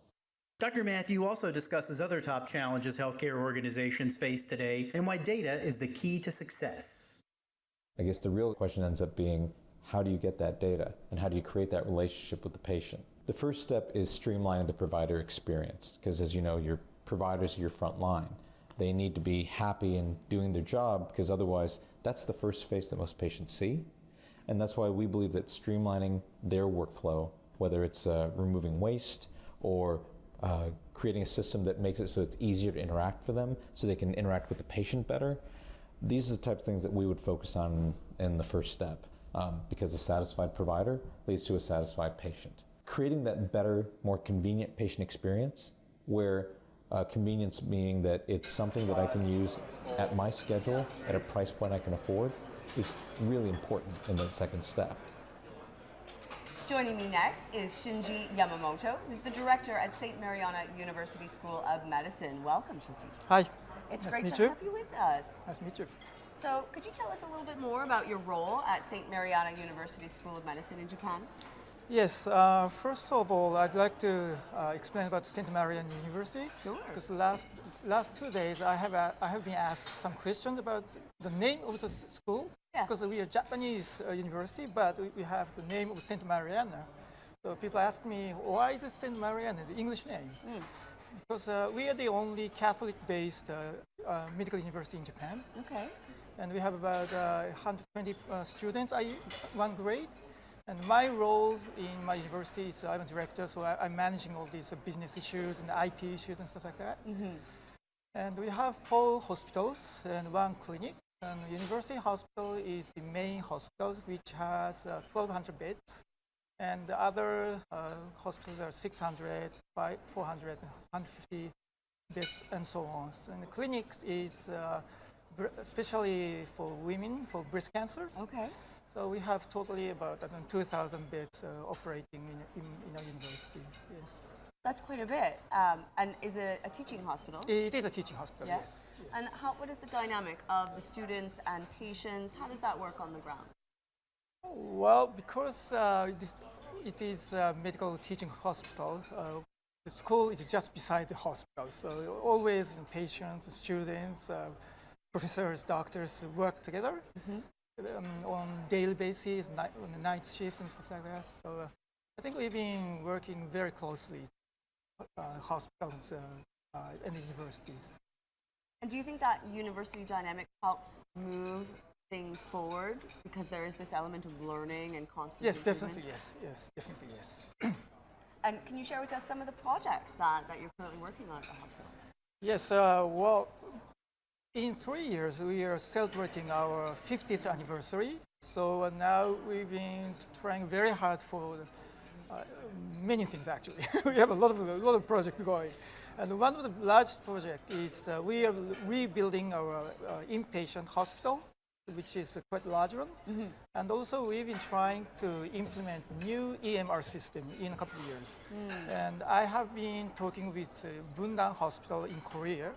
Dr. Matthew also discusses other top challenges healthcare organizations face today and why data is the key to success. I guess the real question ends up being, how do you get that data, and how do you create that relationship with the patient? The first step is streamlining the provider experience, because as you know, your providers are your front line. They need to be happy in doing their job, because otherwise that's the first face that most patients see. And that's why we believe that streamlining their workflow, whether it's removing waste or creating a system that makes it so it's easier to interact for them, so they can interact with the patient better, these are the type of things that we would focus on in the first step, because a satisfied provider leads to a satisfied patient. Creating that better, more convenient patient experience, where convenience being that it's something that I can use at my schedule at a price point I can afford, is really important in that second step. Joining me next is Shinji Yamamoto, who's the director at St. Mariana University School of Medicine. Welcome, Shinji. Hi. It's nice great to to have you with us. Nice to meet you. So, could you tell us a little bit more about your role at St. Mariana University School of Medicine in Japan? Yes, first of all, I'd like to explain about St. Mariana University. Sure. Because last 2 days I have been asked some questions about the name of the school. Yeah. Because we are Japanese university, but we have the name of St. Mariana. So people ask me, why is it St. Mariana, the English name? Because we are the only Catholic-based medical university in Japan. Okay. And we have about 120 students, one grade. And my role in my university is I'm a director, so I'm managing all these business issues and IT issues and stuff like that. And we have 4 hospitals and 1 clinic. And University Hospital is the main hospital, which has 1,200 beds. And the other hospitals are 600, 400, 150 beds, and so on. And the clinic is especially for women, for breast cancer. Okay. So we have totally about 2,000 beds operating in our university. Yes. That's quite a bit. And is it a teaching hospital? It is a teaching hospital, yes. And what is the dynamic of the students and patients? How does that work on the ground? Well, because it is a medical teaching hospital, the school is just beside the hospital. So always patients, students, professors, doctors work together on daily basis, on the night shift and stuff like that. So I think we've been working very closely hospitals and universities. And do you think that university dynamic helps move things forward because there is this element of learning and constant improvement? Definitely, yes, definitely, yes. And can you share with us some of the projects that you're currently working on at the hospital? Yes, well, in 3 years we are celebrating our 50th anniversary. So now we've been trying very hard for Many things actually. We have a lot of projects going, and one of the largest projects is we are rebuilding our inpatient hospital, which is a quite large one, and also we've been trying to implement new EMR system in a couple of years. And I have been talking with Bundang Hospital in Korea,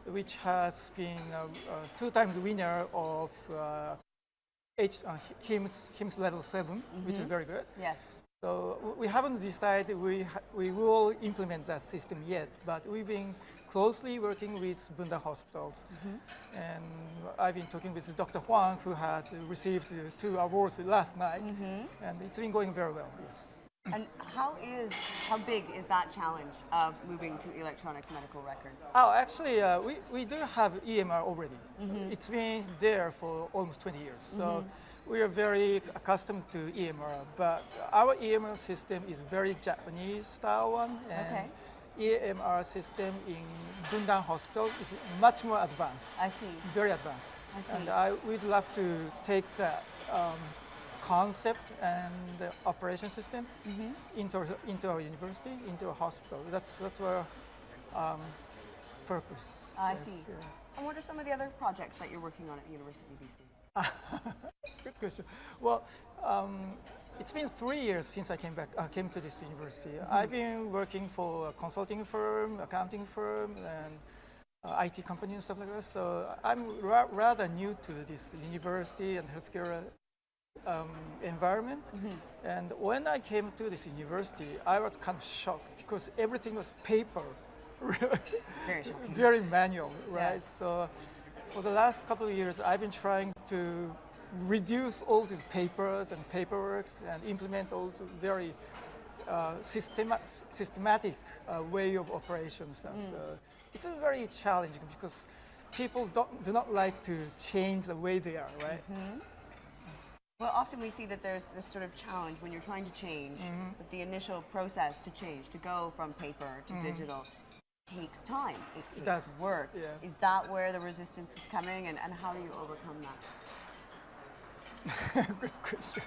which has been 2 times winner of HIMSS level 7, which is very good. Yes. So we haven't decided we will implement that system yet, but we've been closely working with Bundang hospitals. And I've been talking with Dr. Huang, who had received 2 awards last night, and it's been going very well, yes. And how big is that challenge of moving to electronic medical records? Oh, actually, we do have EMR already. It's been there for almost 20 years. So we are very accustomed to EMR, but our EMR system is very Japanese style one. And EMR system in Bundang Hospital is much more advanced. I see. Very advanced. I see. And we'd love to take that concept and the operation system into our university, into our hospital. That's our purpose. I see. Yeah. And what are some of the other projects that you're working on at the university these days? Good question. Well, it's been 3 years since I came to this university. I've been working for a consulting firm, accounting firm, and IT company and stuff like that. So I'm rather new to this university and healthcare environment. And when I came to this university, I was kind of shocked because everything was paper, Very shocking. very manual, right? Yes. So for the last couple of years, I've been trying to reduce all these papers and paperwork and implement all the very systematic way of operation stuff. It's very challenging because people do not like to change the way they are, right? Well, often we see that there's this sort of challenge when you're trying to change, but the initial process to change, to go from paper to digital, takes time. It takes work. Yeah. Is that where the resistance is coming, and how do you overcome that? Good question.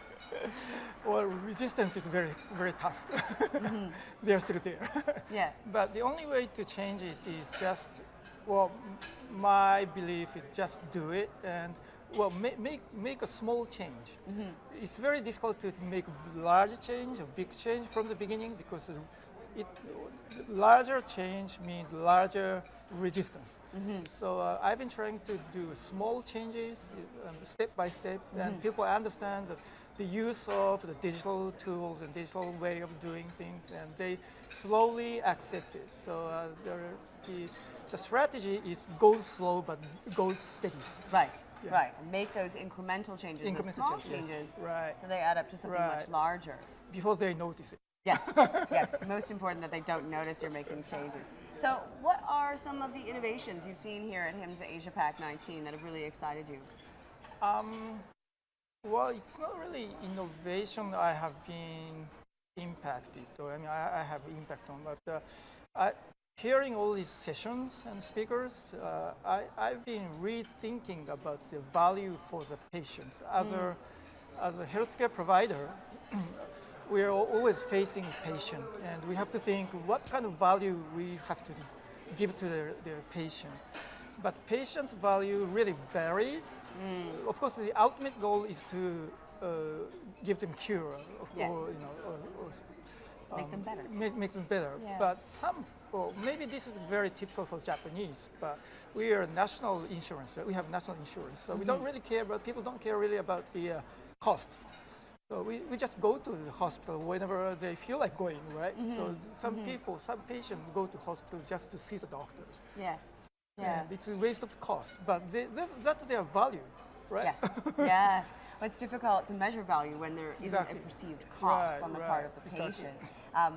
Well, resistance is very, very tough. They're still there. Yeah. But the only way to change it is just, well, my belief is just do it and, well, make a small change. It's very difficult to make large change or big change from the beginning because larger change means larger resistance. So I've been trying to do small changes, step by step, and people understand the use of the digital tools and digital way of doing things, and they slowly accept it. So the strategy is go slow but go steady. Right, right. And make those incremental changes, those small changes, yes, right. so they add up to something much larger. Before they notice it. Yes, yes. Most important that they don't notice you're making changes. So what are some of the innovations you've seen here at HIMSS AsiaPac19 that have really excited you? Well, it's not really innovation I have been impacted, or I mean, I have impact on, but hearing all these sessions and speakers, I've been rethinking about the value for the patients. As a healthcare provider, we are always facing patient, and we have to think what kind of value we have to give to their patient. But patient's value really varies. Of course, the ultimate goal is to give them cure, or make them better. Make them better. Yeah. But well, maybe this is very typical for Japanese, but we are national insurance. We have national insurance, so we don't really care. But people don't care really about the cost. So we just go to the hospital whenever they feel like going, right? So some patients go to hospital just to see the doctors. Yeah. Yeah. And it's a waste of cost, but that's their value, right? Yes, yes. Well, it's difficult to measure value when there isn't a perceived cost on the part of the patient.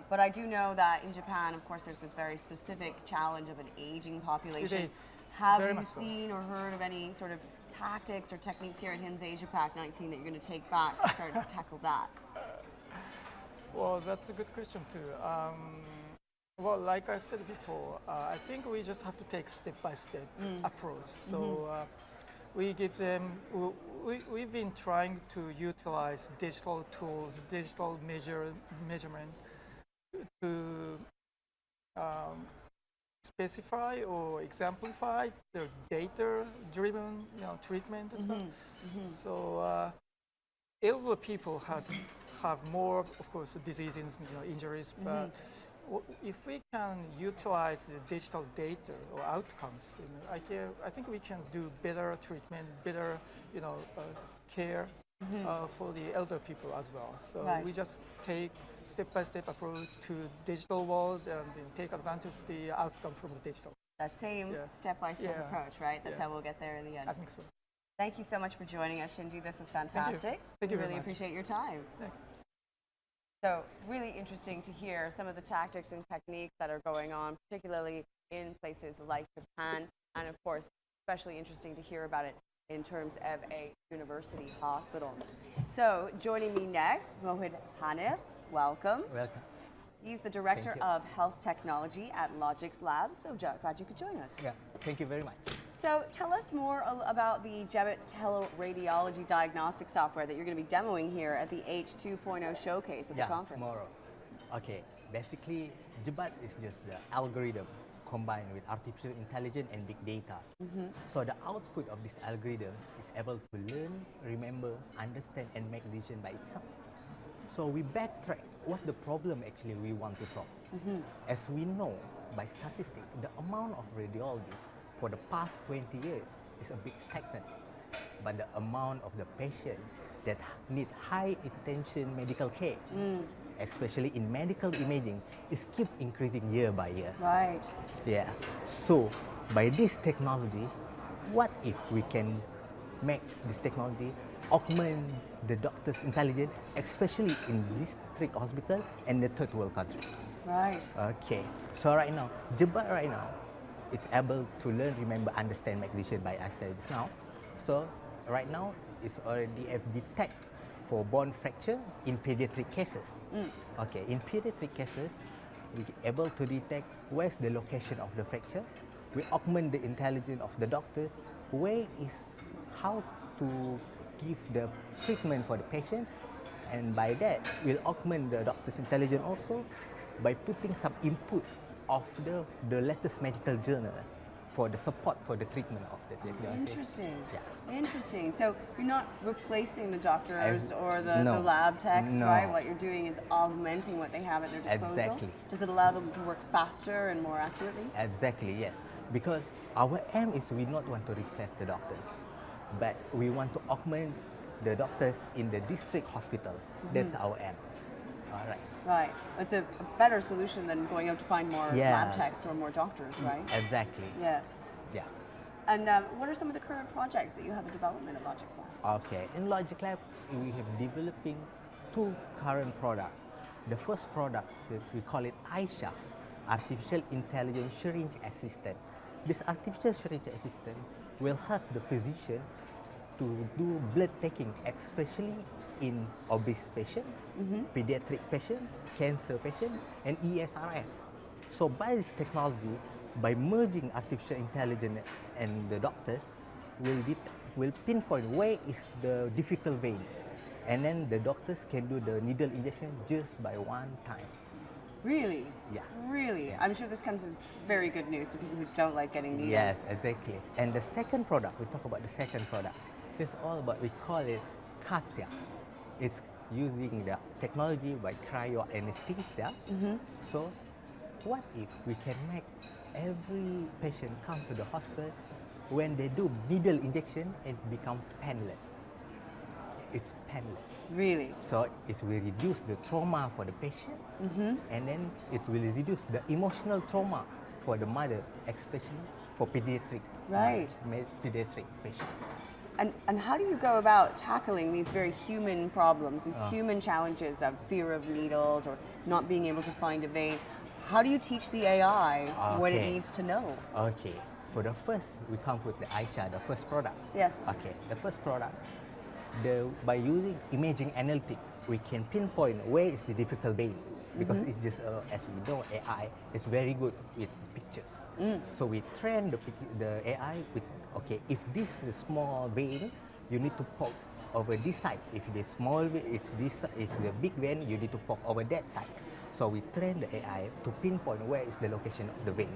But I do know that in Japan, of course, there's this very specific challenge of an aging population. It is. Have you seen or heard of any sort of tactics or techniques here at HIMSS AsiaPac19 that you're going to take back to start to tackle that? Well, that's a good question too. Well, like I said before, I think we just have to take step-by-step approach. So we give them, we've been trying to utilize digital tools, digital measurement to specify or exemplify the data-driven, treatment and stuff. So elderly people have more, of course, diseases, injuries, but if we can utilize the digital data or outcomes, I think we can do better treatment, better, care for the elder people as well. So we just take step-by-step approach to digital world and take advantage of the outcome from the digital. That same step-by-step approach, right? That's how we'll get there in the end. I think so. Thank you so much for joining us, Shinji. This was fantastic. Thank you we very really much. appreciate your time. Thanks. So really interesting to hear some of the tactics and techniques that are going on, particularly in places like Japan, and of course, especially interesting to hear about it in terms of a university hospital. So joining me next, Mohid Hanif, welcome. Welcome. He's the Director of Health Technology at Logix Labs, so glad you could join us. Yeah, thank you very much. So tell us more about the Jebit teleradiology diagnostic software that you're going to be demoing here at the H2.0 showcase at the conference. Tomorrow. Okay, basically, Jebit is just the algorithm combined with artificial intelligence and big data. So the output of this algorithm is able to learn, remember, understand, and make decisions by itself. So we backtrack what the problem actually we want to solve. As we know, by statistics, the amount of radiologists for the past 20 years is a bit stagnant. But the amount of the patient that need high intention medical care, especially in medical imaging, is keep increasing year by year. Right. Yes. So by this technology, what if we can make this technology augment the doctor's intelligence, especially in district hospital and the third world country? Right. Okay. So right now, Jebit right now, it's able to learn, remember, understand, make decision by I said just now. So right now, it's already detect for bone fracture in pediatric cases. Okay, in pediatric cases, we able to detect where's the location of the fracture. We augment the intelligence of the doctors, where is how to give the treatment for the patient, and by that, we'll augment the doctor's intelligence also by putting some input of the latest medical journal for the support for the treatment of the diagnosis. Interesting. Yeah. Interesting. So you're not replacing the doctors or the no. lab techs, No. right? What you're doing is augmenting what they have at their disposal. Exactly. Does it allow them to work faster and more accurately? Exactly, yes. Because our aim is we not want to replace the doctors, but we want to augment the doctors in the district hospital. That's our aim. All right. Right. It's a better solution than going out to find more lab techs or more doctors, right? Exactly. Yeah. Yeah. And what are some of the current projects that you have in development at Logix Lab? Okay. In Logix Lab, we have developing two current products. The first product, we call it Aisha, Artificial Intelligence Syringe Assistant. This artificial syringe assistant will help the physician to do blood taking, especially in obese patient, pediatric patient, cancer patient, and ESRF. So by this technology, by merging artificial intelligence and the doctors, will pinpoint where is the difficult vein, and then the doctors can do the needle injection just by one time. Really? Yeah. Really? Yeah. I'm sure this comes as very good news to people who don't like getting needles. Yes, exactly. And the second product, we talk about the second product. It's all about, we call it Katya. It's using the technology by cryoanesthesia. So what if we can make every patient come to the hospital when they do needle injection and become painless? It's painless. Really? So it will reduce the trauma for the patient, and then it will reduce the emotional trauma for the mother, especially for pediatric pediatric patients. And how do you go about tackling these very human problems, these human challenges of fear of needles or not being able to find a vein? How do you teach the AI what it needs to know? Okay. For the first, we come with the Aisha, the first product. Yes. Okay. The first product, by using imaging analytics, we can pinpoint where is the difficult vein. Because it's just, as we know, AI is very good with pictures. So we train the AI with okay, if this is small vein, you need to poke over this side. If it is small, it's the big vein, you need to poke over that side. So we train the AI to pinpoint where is the location of the vein.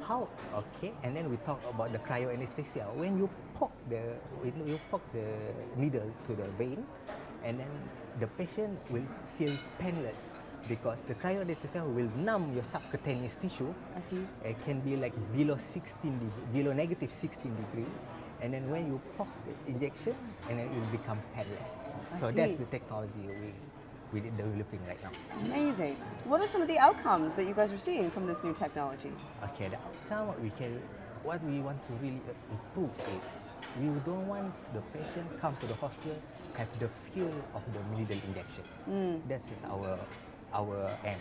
How? Okay, and then we talk about the cryoanesthesia. When you poke the needle to the vein, and then the patient will feel painless because the cryoanesthesia will numb your subcutaneous tissue. I see. It can be like below negative 16 degree. And then when you poke the injection, and then it will become painless. So that's the technology we're developing right now. Amazing. What are some of the outcomes that you guys are seeing from this new technology? Okay, the outcome what we want to really improve is we don't want the patient come to the hospital have the feel of the needle injection. That is our aim.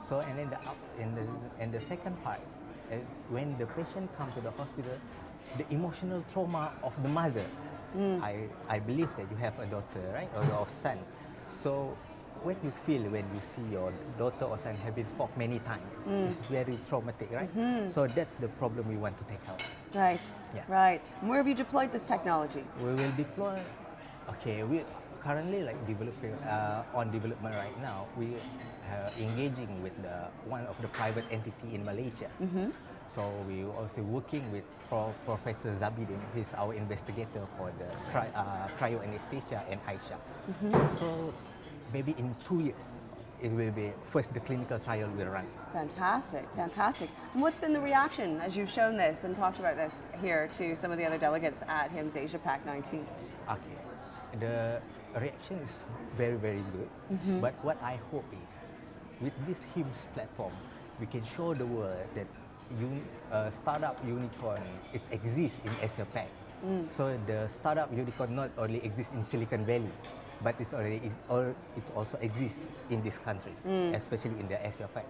So and the second part, when the patient come to the hospital, the emotional trauma of the mother. I believe that you have a daughter, right, or your son. So what you feel when you see your daughter or son have been poked many times? It's very traumatic, right? So that's the problem we want to take out. Right. Yeah. Right. And where have you deployed this technology? We will deploy. Okay, we currently like developing on development right now. We engaging with one of the private entity in Malaysia. So we also working with Professor Zabidin. He's our investigator for the cryoanesthesia and Aisha. So maybe in 2 years, it will be first the clinical trial will run. Fantastic, fantastic. And what's been the reaction as you've shown this and talked about this here to some of the other delegates at HIMSS AsiaPac19? Okay, the reaction is very, very good. But what I hope is, with this HIMSS platform, we can show the world that startup unicorn, it exists in AsiaPac. So the startup unicorn not only exists in Silicon Valley, but it also exists in this country, especially in the AsiaPac.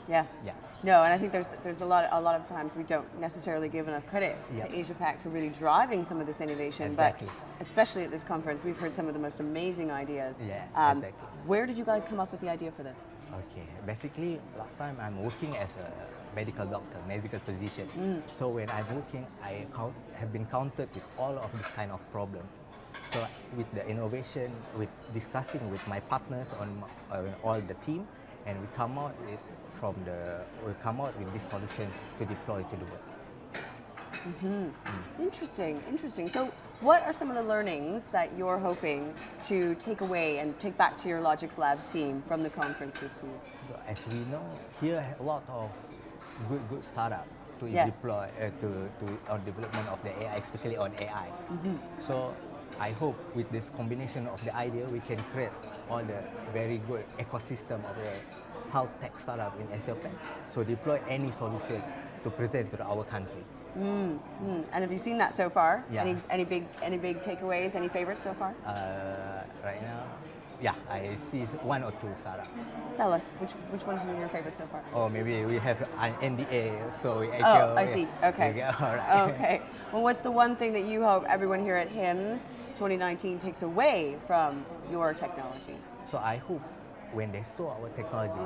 Yeah. Yeah. No, and I think there's a lot of times we don't necessarily give enough credit to AsiaPac for really driving some of this innovation. Exactly. But especially at this conference, we've heard some of the most amazing ideas. Yes, exactly. Where did you guys come up with the idea for this? Okay, basically last time I'm working as a medical doctor, medical physician. So when I'm working, I have been counted with all of this kind of problem. So with the innovation, with discussing with my partners on all the team, and we come out with this solution to deploy to the world. Interesting, interesting. So what are some of the learnings that you're hoping to take away and take back to your Logix Lab team from the conference this week? So as we know, here a lot of good startup to deploy on development of the AI, especially on AI. So I hope with this combination of the idea, we can create all the very good ecosystem of the health tech startup in AsiaPac. So deploy any solution to present to our country. And have you seen that so far? Yeah. Any big takeaways? Any favorites so far? Right now, yeah, I see 1 or 2 startups. Tell us which ones are your favorites so far? Or maybe we have an NDA, so I see. Okay. All right. Okay. Well, what's the one thing that you hope everyone here at HIMSS 2019 takes away from your technology? So I hope when they saw our technology,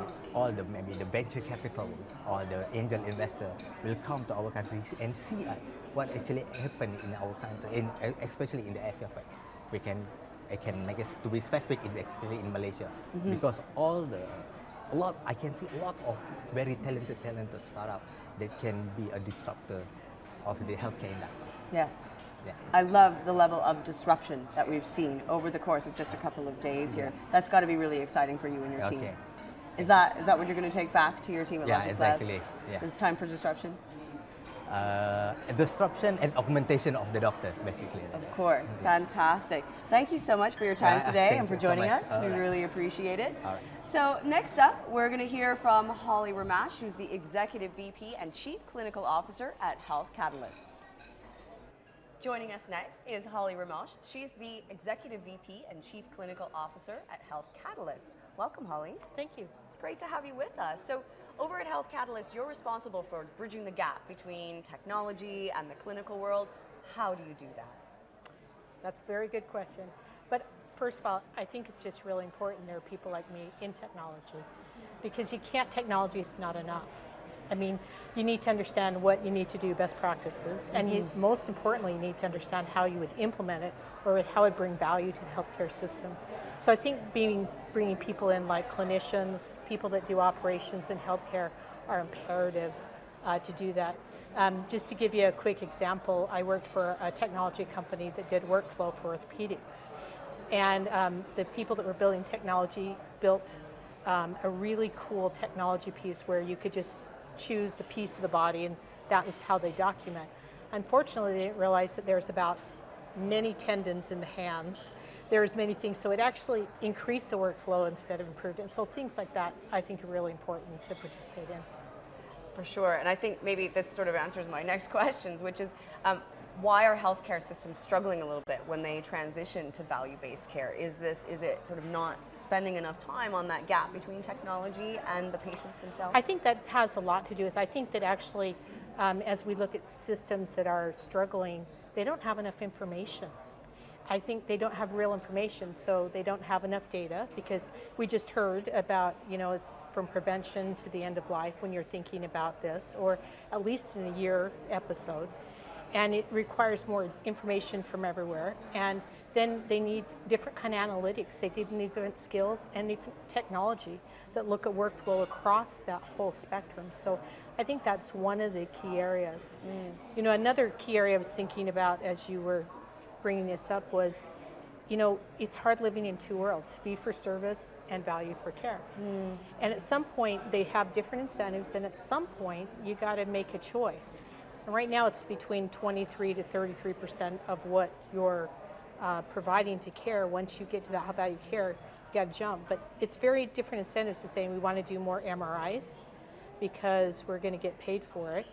maybe the venture capital or the angel investor will come to our country and see us, what actually happened in our country, especially in the AsiaPac. I can make it to be specific, especially in Malaysia, because I can see a lot of very talented startup that can be a disruptor of the healthcare industry. Yeah. I love the level of disruption that we've seen over the course of just a couple of days here. That's got to be really exciting for you and your team. Is that what you're going to take back to your team at Logix Lab? Exactly. Yeah. It's time for disruption? Disruption and augmentation of the doctors, basically. Of course. Fantastic. Thank you so much for your time today and for joining us. We really appreciate it. All right. So next up, we're going to hear from Holly Ramash, who's the Executive VP and Chief Clinical Officer at Health Catalyst. Joining us next is Holly Ramash. She's the Executive VP and Chief Clinical Officer at Health Catalyst. Welcome, Holly. Thank you. It's great to have you with us. So over at Health Catalyst, you're responsible for bridging the gap between technology and the clinical world. How do you do that? That's a very good question. But first of all, I think it's just really important there are people like me in technology, because technology is not enough. I mean, you need to understand what you need to do, best practices, and you, most importantly, you need to understand how you would implement it or how it would bring value to the healthcare system. So I think bringing people in like clinicians, people that do operations in healthcare are imperative to do that. Just to give you a quick example, I worked for a technology company that did workflow for orthopedics. And the people that were building technology built a really cool technology piece where you could just choose the piece of the body, and that was how they document. Unfortunately, they didn't realize that there's about many tendons in the hands. There's many things, so it actually increased the workflow instead of improved it. And so things like that, I think, are really important to participate in. For sure, and I think maybe this sort of answers my next questions, which is why are healthcare systems struggling a little bit when they transition to value-based care? Is it sort of not spending enough time on that gap between technology and the patients themselves? I think that has a lot to do with, I think that actually, as we look at systems that are struggling, they don't have enough information. I think they don't have real information, so they don't have enough data, because we just heard about, you know, it's from prevention to the end of life when you're thinking about this, or at least in a year episode. And it requires more information from everywhere. And then they need different kind of analytics. They need different skills and different technology that look at workflow across that whole spectrum. So I think that's one of the key areas. You know, another key area I was thinking about as you were bringing this up was, you know, it's hard living in two worlds, fee for service and value for care. And at some point they have different incentives, and at some point you got to make a choice. And right now it's between 23 to 33% of what you're providing to care. Once you get to that high value care, you got to jump. But it's very different incentives to saying we want to do more MRIs because we're going to get paid for it.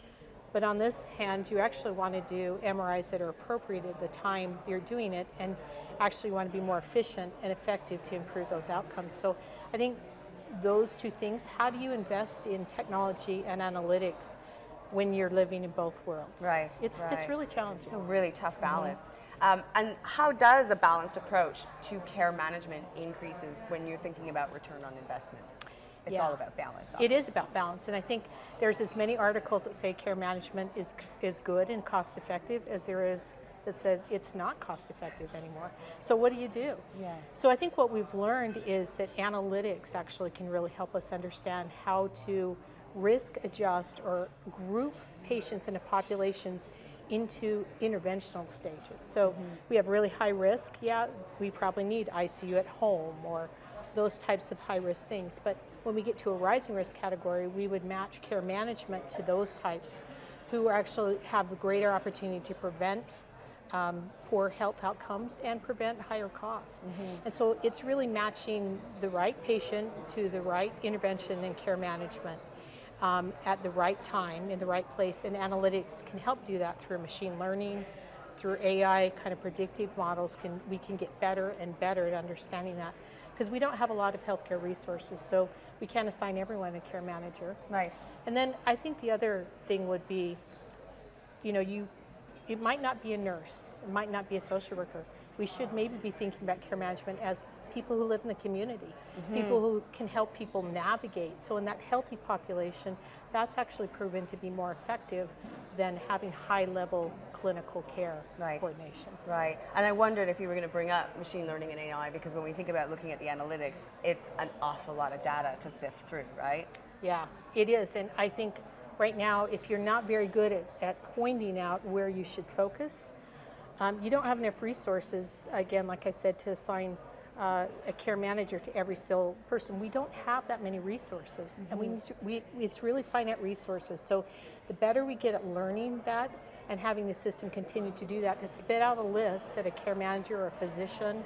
But on this hand, you actually want to do MRIs that are appropriate at the time you're doing it, and actually want to be more efficient and effective to improve those outcomes. So I think those two things, how do you invest in technology and analytics when you're living in both worlds? Right. It's really challenging. It's a really tough balance. And how does a balanced approach to care management increases when you're thinking about return on investment? It's all about balance. Obviously. It is about balance, and I think there's as many articles that say care management is good and cost effective as there is that said it's not cost effective anymore. So what do you do? Yeah. So I think what we've learned is that analytics actually can really help us understand how to risk adjust or group patients into populations into interventional stages. So we have really high risk, we probably need ICU at home or those types of high risk things. But when we get to a rising risk category, we would match care management to those types who actually have a greater opportunity to prevent poor health outcomes and prevent higher costs. And so it's really matching the right patient to the right intervention and care management at the right time, in the right place. And analytics can help do that through machine learning, through AI kind of predictive models. We can get better and better at understanding that, because we don't have a lot of healthcare resources, so we can't assign everyone a care manager. Right. And then I think the other thing would be, you know, it might not be a nurse, it might not be a social worker. We should maybe be thinking about care management as people who live in the community, people who can help people navigate. So in that healthy population, that's actually proven to be more effective than having high-level clinical care coordination. Right, and I wondered if you were going to bring up machine learning and AI, because when we think about looking at the analytics, it's an awful lot of data to sift through, right? Yeah, it is, and I think right now, if you're not very good at pointing out where you should focus, you don't have enough resources, again, like I said, to assign a care manager to every single person. We don't have that many resources, and it's really finite resources. So the better we get at learning that and having the system continue to do that, to spit out a list that a care manager or a physician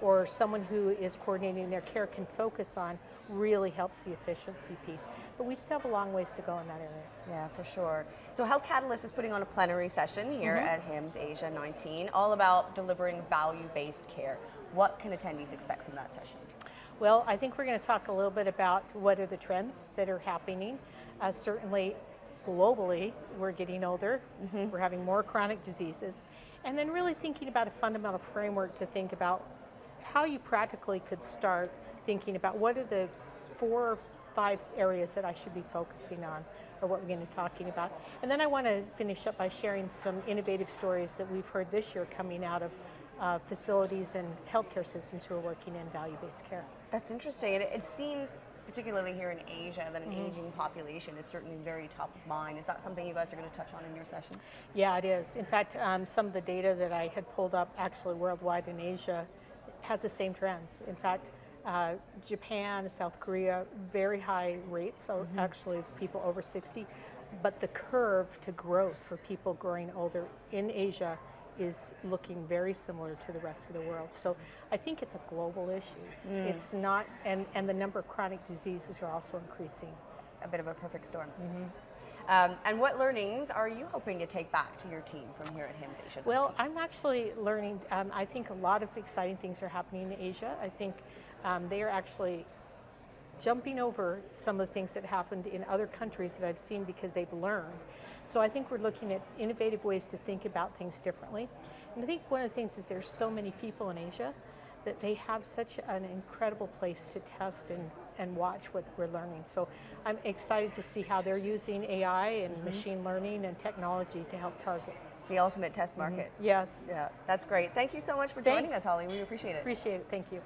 or someone who is coordinating their care can focus on, really helps the efficiency piece. But we still have a long ways to go in that area. Yeah, for sure. So Health Catalyst is putting on a plenary session here at HIMSS Asia 19, all about delivering value-based care. What can attendees expect from that session? Well, I think we're going to talk a little bit about what are the trends that are happening. Certainly, globally, we're getting older. We're having more chronic diseases. And then really thinking about a fundamental framework to think about how you practically could start thinking about what are the 4 5 areas that I should be focusing on, or what we're going to be talking about. And then I want to finish up by sharing some innovative stories that we've heard this year coming out of facilities and healthcare systems who are working in value-based care. That's interesting. It seems, particularly here in Asia, that an aging population is certainly very top of mind. Is that something you guys are going to touch on in your session? Yeah, it is. In fact, some of the data that I had pulled up actually worldwide in Asia has the same trends. In fact, Japan, South Korea, very high rates actually of people over 60, but the curve to growth for people growing older in Asia is looking very similar to the rest of the world. So I think it's a global issue. It's not, and the number of chronic diseases are also increasing. A bit of a perfect storm. And what learnings are you hoping to take back to your team from here at HIMSS Asia? Well, I'm actually learning, I think a lot of exciting things are happening in Asia. I think they are actually jumping over some of the things that happened in other countries that I've seen because they've learned. So I think we're looking at innovative ways to think about things differently. And I think one of the things is there's so many people in Asia that they have such an incredible place to test and watch what we're learning. So I'm excited to see how they're using AI and machine learning and technology to help target. The ultimate test market. Yes. Yeah, that's great. Thank you so much for joining us, Holly. We appreciate it. Appreciate it. Thank you.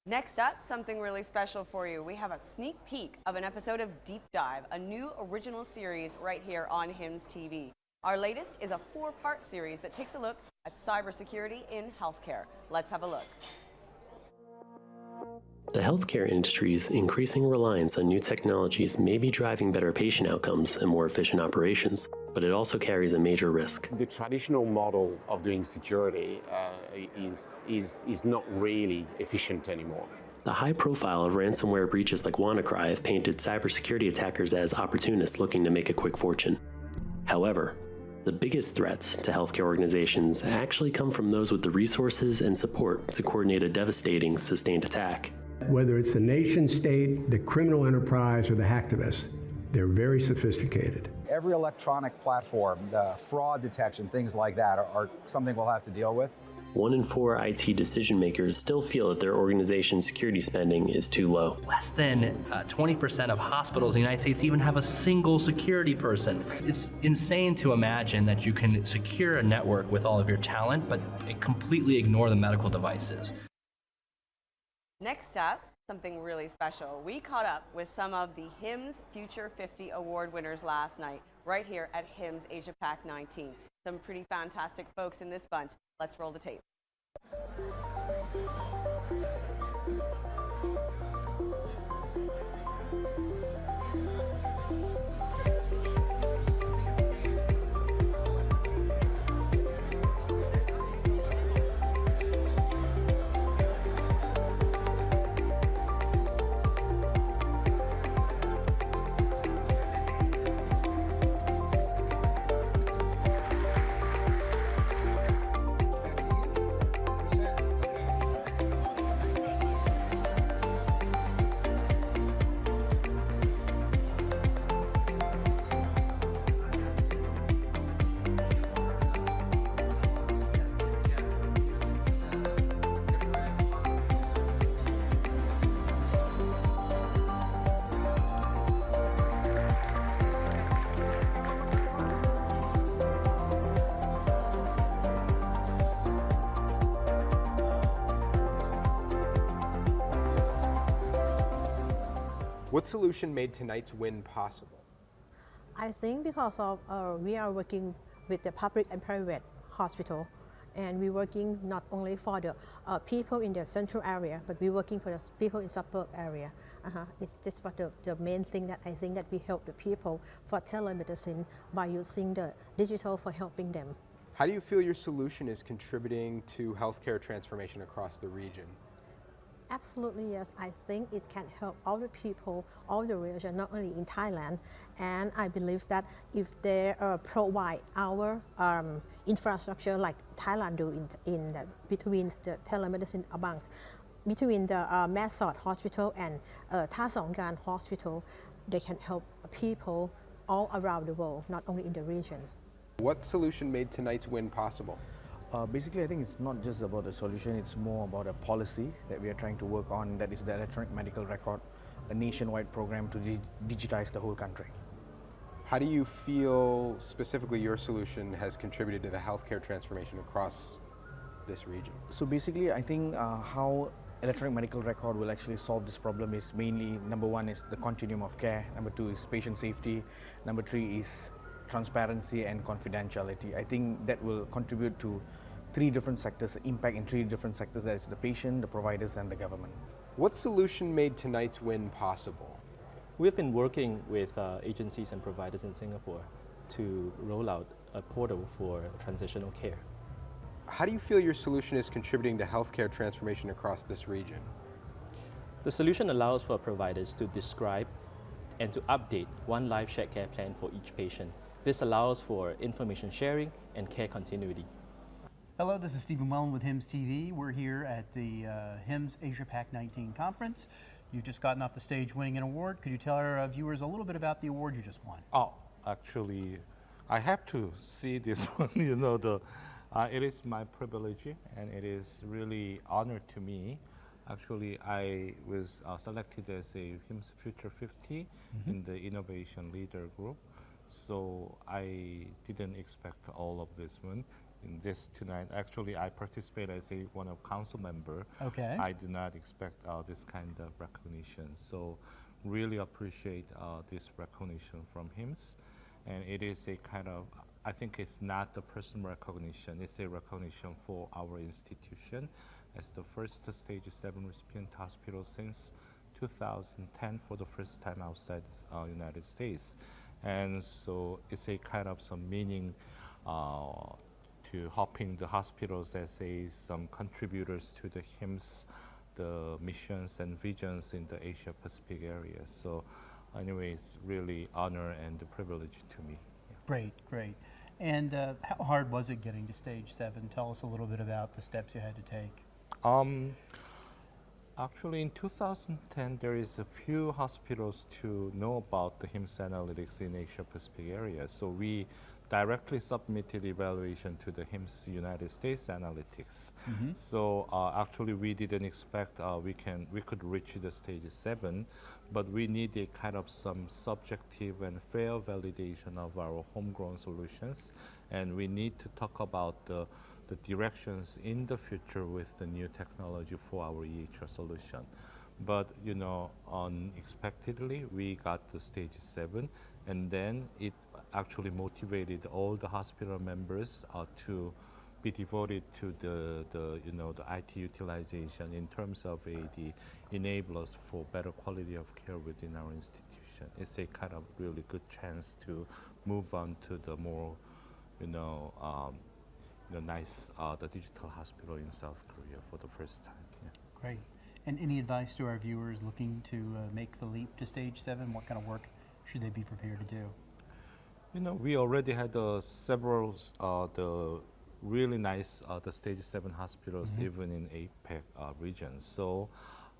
Next up, something really special for you. We have a sneak peek of an episode of Deep Dive, a new original series right here on HIMSS TV. Our latest is a 4-part series that takes a look at cybersecurity in healthcare. Let's have a look. The healthcare industry's increasing reliance on new technologies may be driving better patient outcomes and more efficient operations, but it also carries a major risk. The traditional model of doing security is not really efficient anymore. The high profile of ransomware breaches like WannaCry have painted cybersecurity attackers as opportunists looking to make a quick fortune. However, the biggest threats to healthcare organizations actually come from those with the resources and support to coordinate a devastating, sustained attack. Whether it's the nation state, the criminal enterprise, or the hacktivists, they're very sophisticated. Every electronic platform, fraud detection, things like that are something we'll have to deal with. 1 in 4 IT decision makers still feel that their organization's security spending is too low. Less than 20% of hospitals in the United States even have a single security person. It's insane to imagine that you can secure a network with all of your talent, but completely ignore the medical devices. Next up, something really special. We caught up with some of the HIMSS Future 50 award winners last night, right here at HIMSS AsiaPac19. Some pretty fantastic folks in this bunch. Let's roll the tape. What solution made tonight's win possible? I think because of we are working with the public and private hospital, and we're working not only for the people in the central area, but we're working for the people in suburb area. It's just for the main thing that I think that we help the people for telemedicine by using the digital for helping them. How do you feel your solution is contributing to healthcare transformation across the region? Absolutely, yes. I think it can help all the people, all the region, not only in Thailand. And I believe that if they provide our infrastructure like Thailand do between the telemedicine between the Masot Hospital and Tha Songkran Hospital, they can help people all around the world, not only in the region. What solution made tonight's win possible? Basically, I think it's not just about the solution, it's more about a policy that we are trying to work on, that is the electronic medical record, a nationwide program to digitize the whole country. How do you feel specifically your solution has contributed to the healthcare transformation across this region? So basically, I think how electronic medical record will actually solve this problem is mainly, number one is the continuum of care, number two is patient safety, number three is transparency and confidentiality. I think that will contribute to three different sectors, impact in three different sectors, that is the patient, the providers and the government. What solution made tonight's win possible? We've been working with agencies and providers in Singapore to roll out a portal for transitional care. How do you feel your solution is contributing to healthcare transformation across this region? The solution allows for providers to describe and to update one live shared care plan for each patient. This allows for information sharing and care continuity. Hello, this is Stephen Wellen with HIMSS TV. We're here at the HIMSS AsiaPac19 conference. You've just gotten off the stage winning an award. Could you tell our viewers a little bit about the award you just won? Oh, actually, I have to see this one. It is my privilege and it is really honor to me. Actually, I was selected as a HIMSS Future 50 in the Innovation Leader Group. So I didn't expect all of this one. In this tonight, actually, I participate as one of council member. Okay. I do not expect this kind of recognition. So really appreciate this recognition from HIMSS. And it is a kind of, I think it's not the personal recognition, it's a recognition for our institution as the first stage 7 recipient hospital since 2010 for the first time outside United States. And so it's a kind of some meaning to helping the hospitals as some contributors to the HIMSS, the missions and visions in the Asia Pacific area. So anyways, really honor and a privilege to me. Yeah. Great, great. And how hard was it getting to stage 7? Tell us a little bit about the steps you had to take. Actually, in 2010, there is a few hospitals to know about the HIMSS analytics in Asia Pacific area. So we directly submitted evaluation to the HIMSS United States Analytics. So actually, we didn't expect we could reach the stage 7, but we needed kind of some subjective and fair validation of our homegrown solutions, and we need to talk about the directions in the future with the new technology for our EHR solution. But unexpectedly, we got the stage 7, and then it actually motivated all the hospital members to be devoted to the IT utilization in terms of the enablers for better quality of care within our institution. It's a kind of really good chance to move on to the more, nice the digital hospital in South Korea for the first time. Yeah. Great. And any advice to our viewers looking to make the leap to stage 7? What kind of work should they be prepared to do? We already had several the really nice the stage 7 hospitals even in APEC region. So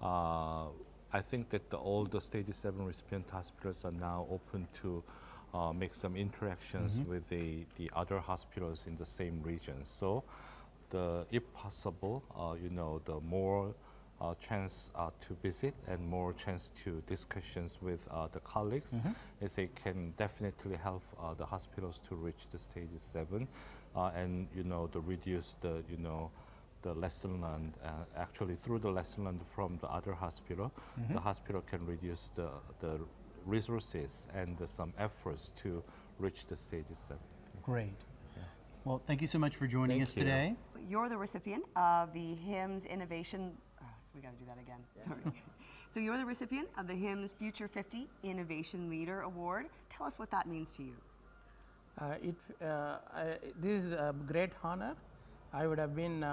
I think that all the stage 7 recipient hospitals are now open to make some interactions with the other hospitals in the same region. So if possible, the more chance to visit and more chance to discussions with the colleagues, as they can definitely help the hospitals to reach the stage 7, and to reduce the lesson learned. Actually, through the lesson learned from the other hospital, the hospital can reduce the resources and some efforts to reach the stage 7. Great. Yeah. Well, thank you so much for joining us today. You're the recipient of the HIMSS Innovation. We got to do that again. Sorry. So you're the recipient of the HIMSS Future 50 Innovation Leader Award. Tell us what that means to you. This is a great honor. I would have been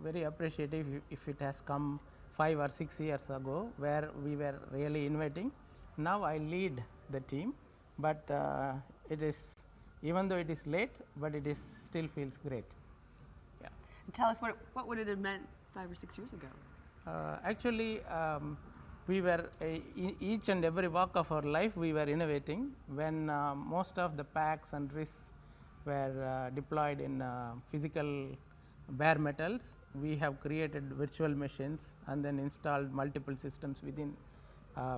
very appreciative if it has come 5 or 6 years ago, where we were really innovating. Now I lead the team, but it is, even though it is late, but it is still feels great. Yeah. And tell us what would it have meant 5 or 6 years ago? Actually, we were in each and every walk of our life we were innovating. When most of the packs and risks were deployed in physical bare metals. We have created virtual machines and then installed multiple systems within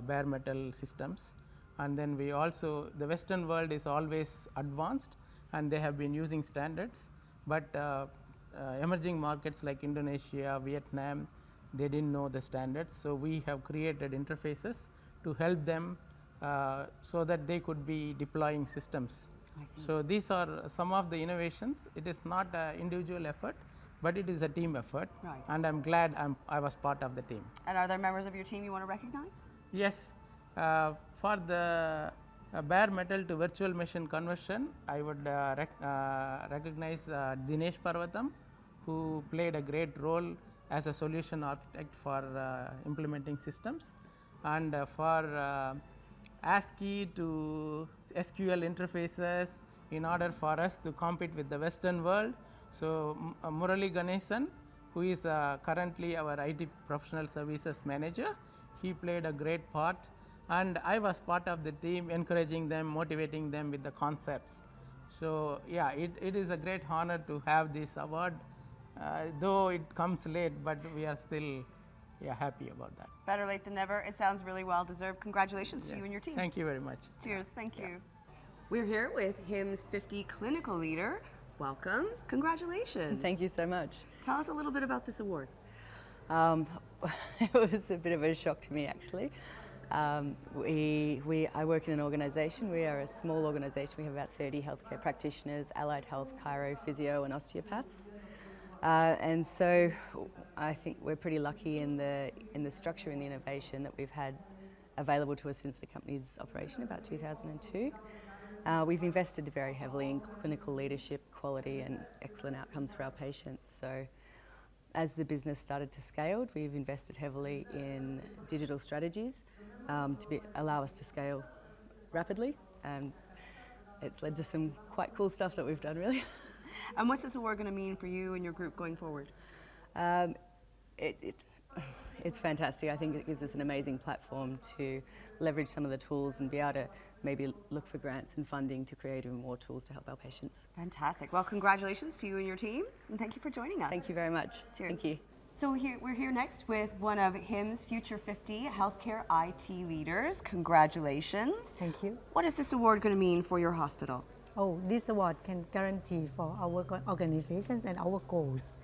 bare metal systems. And then we also, the Western world is always advanced and they have been using standards, but emerging markets like Indonesia, Vietnam, they didn't know the standards. So we have created interfaces to help them so that they could be deploying systems. So these are some of the innovations. It is not an individual effort, but it is a team effort, right. And I'm glad I was part of the team. And are there members of your team you want to recognize? Yes. For the bare metal to virtual machine conversion, I would recognize Dinesh Parvatam, who played a great role as a solution architect for implementing systems. And for ASCII to SQL interfaces in order for us to compete with the Western world. So Murali Ganesan, who is currently our IT professional services manager, he played a great part, and I was part of the team encouraging them, motivating them with the concepts. So yeah, it is a great honor to have this award, though it comes late, but we are still happy about that. Better late than never. It sounds really well deserved. Congratulations to you and your team. Thank you very much. Cheers. Thank you. We're here with HIMSS 50 clinical leader. Welcome. Congratulations. Thank you so much. Tell us a little bit about this award. It was a bit of a shock to me, actually. I work in an organisation. We are a small organisation. We have about 30 healthcare practitioners, allied health, chiro, physio and osteopaths. And so I think we're pretty lucky in the structure and the innovation that we've had available to us since the company's operation about 2002. We've invested very heavily in clinical leadership, quality and excellent outcomes for our patients. So as the business started to scale, we've invested heavily in digital strategies to allow us to scale rapidly. It's led to some quite cool stuff that we've done, really. And what's this award going to mean for you and your group going forward? It's fantastic. I think it gives us an amazing platform to leverage some of the tools and be able to maybe look for grants and funding to create even more tools to help our patients. Fantastic. Well, congratulations to you and your team, and thank you for joining us. Thank you very much. Cheers. Thank you. So we're here next with one of HIMSS Future 50 healthcare IT leaders. Congratulations. Thank you. What is this award going to mean for your hospital? Oh, this award can guarantee for our organizations and our goals.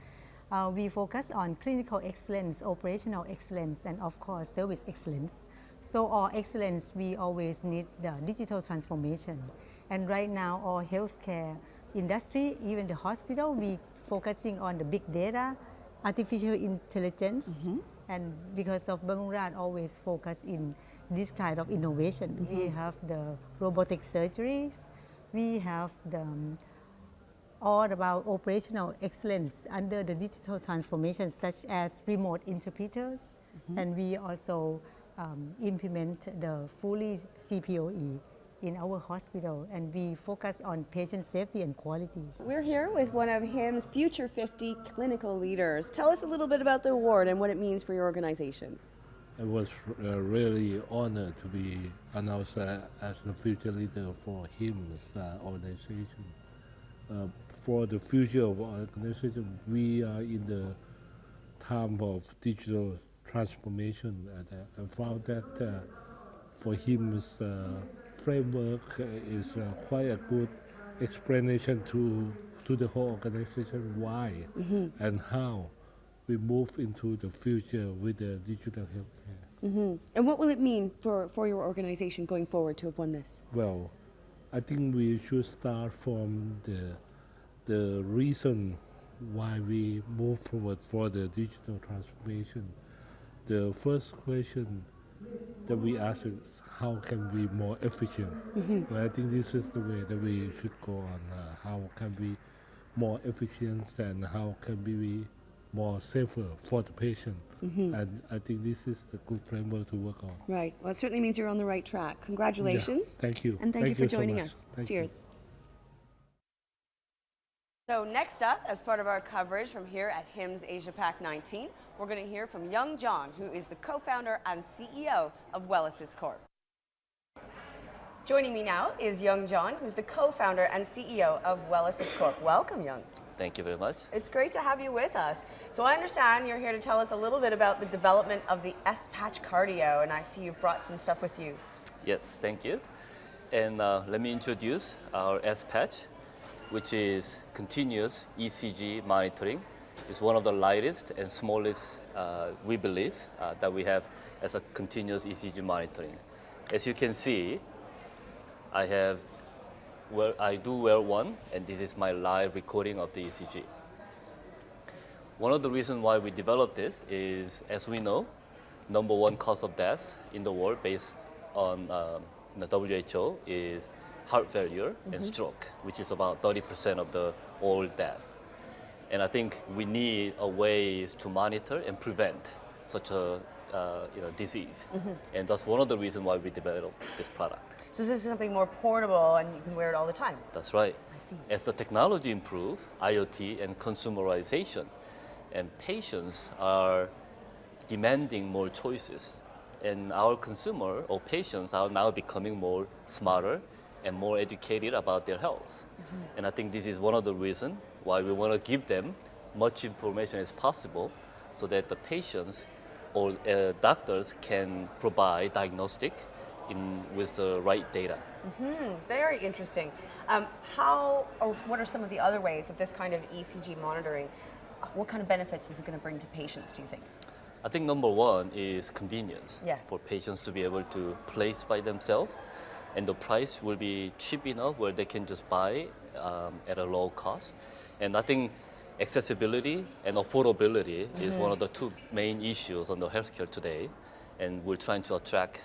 We focus on clinical excellence, operational excellence, and of course, service excellence. So our excellence, we always need the digital transformation. And right now, our healthcare industry, even the hospital, we focusing on the big data, artificial intelligence, and because of Bumrungrad always focus in this kind of innovation. We have the robotic surgeries, we have the all about operational excellence under the digital transformation, such as remote interpreters, and we also implement the fully CPOE in our hospital, and we focus on patient safety and quality. We're here with one of HIMSS Future 50 clinical leaders. Tell us a little bit about the award and what it means for your organization. I was really honored to be announced as the future leader for HIMSS organization. For the future of our organization, we are in the time of digital transformation, and I found that for HIMSS framework is quite a good explanation to the whole organization why and how we move into the future with the digital healthcare. And what will it mean for your organization going forward to have won this? Well, I think we should start from the reason why we move forward for the digital transformation. The first question that we ask is how can we be more efficient? Well, I think this is the way that we should go on. How can we be more efficient and how can we be more safer for the patient? And I think this is the good framework to work on. Right. Well, it certainly means you're on the right track. Congratulations. Yeah, thank you. And thank you for so joining much. us. Thank Cheers. You. So next up, as part of our coverage from here at HIMSS AsiaPac19, we're going to hear from Young John, who is the co-founder and CEO of WellAssist Corp. Joining me now is Young John, who's the co-founder and CEO of WellAssist Corp. Welcome, Young. Thank you very much. It's great to have you with us. So I understand you're here to tell us a little bit about the development of the S-Patch Cardio, and I see you've brought some stuff with you. Yes, thank you. And let me introduce our S-Patch, which is continuous ECG monitoring. It's one of the lightest and smallest, we believe, that we have as a continuous ECG monitoring. As you can see, I do wear one, and this is my live recording of the ECG. One of the reasons why we developed this is, as we know, #1 cause of death in the world based on the WHO is heart failure and stroke, which is about 30% of the all death. And I think we need a ways to monitor and prevent such a disease. And that's one of the reasons why we developed this product. So this is something more portable and you can wear it all the time. That's right. I see. As the technology improves, IoT and consumerization, and patients are demanding more choices. And our consumer or patients are now becoming more smarter and more educated about their health. And I think this is one of the reasons why we want to give them much information as possible so that the patients or doctors can provide diagnostic with the right data. Very interesting. What are some of the other ways that this kind of ECG monitoring, what kind of benefits is it going to bring to patients, do you think? I think #1 is convenience for patients to be able to place by themselves, and the price will be cheap enough where they can just buy at a low cost. And I think accessibility and affordability is one of the two main issues on the healthcare today. And we're trying to attract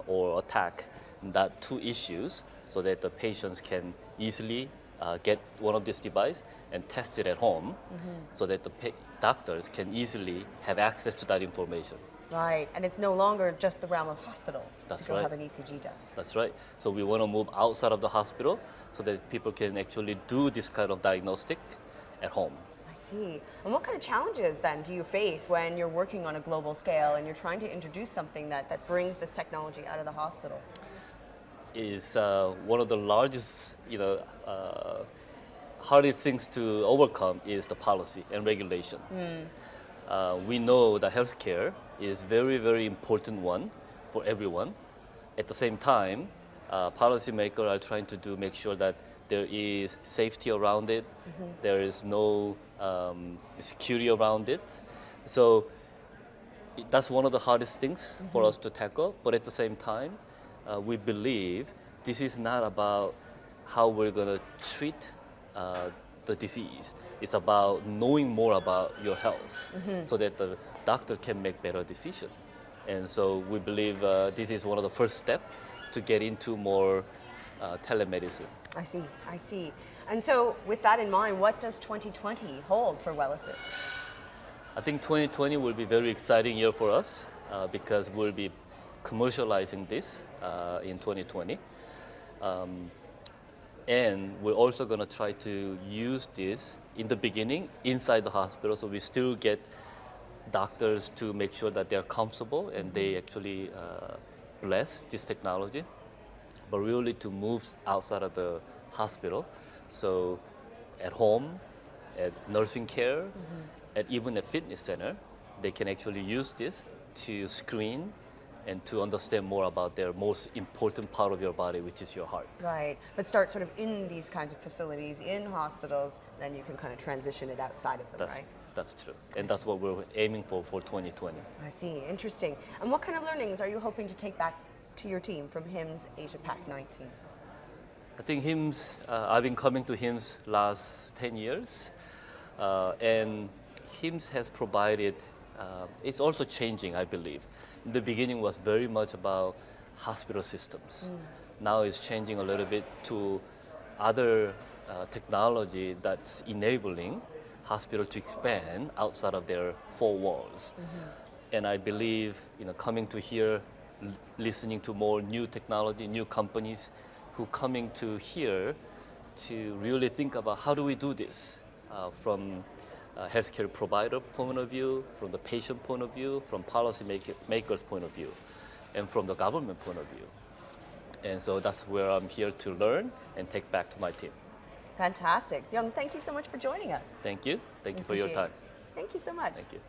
or attack that two issues so that the patients can easily get one of these devices and test it at home so that the doctors can easily have access to that information. Right, and it's no longer just the realm of hospitals to have an ECG done. That's right. So we want to move outside of the hospital so that people can actually do this kind of diagnostic at home. I see. And what kind of challenges then do you face when you're working on a global scale and you're trying to introduce something that brings this technology out of the hospital? Is one of the largest, hardest things to overcome is the policy and regulation. We know that healthcare is very, very important one for everyone. At the same time, policymakers are trying to make sure that there is safety around it. There is no security around it. So that's one of the hardest things for us to tackle. But at the same time, we believe this is not about how we're going to treat the disease. It's about knowing more about your health so that the doctor can make better decisions. And so we believe this is one of the first steps to get into more telemedicine. I see. And so with that in mind, what does 2020 hold for WellAssist? I think 2020 will be a very exciting year for us because we'll be commercializing this in 2020. And we're also going to try to use this in the beginning inside the hospital, so we still get doctors to make sure that they're comfortable and they actually bless this technology, but really to move outside of the hospital. So at home, at nursing care, and even at fitness center, they can actually use this to screen and to understand more about their most important part of your body, which is your heart. Right, but start sort of in these kinds of facilities, in hospitals, then you can kind of transition it outside of them, right? That's true, and that's what we're aiming for 2020. I see, interesting. And what kind of learnings are you hoping to take back to your team from HIMSS AsiaPac19? I think HIMSS, I've been coming to HIMSS last 10 years, and HIMSS has provided, it's also changing, I believe. In the beginning was very much about hospital systems. Now it's changing a little bit to other technology that's enabling hospital to expand outside of their four walls. And I believe, coming to here, listening to more new technology, new companies who coming to here to really think about how do we do this from a healthcare provider point of view, from the patient point of view, from policy makers point of view, and from the government point of view. And so that's where I'm here to learn and take back to my team. Fantastic. Young, thank you so much for joining us. Thank you. Thank you for your Appreciate time. it. Thank you so much. Thank you.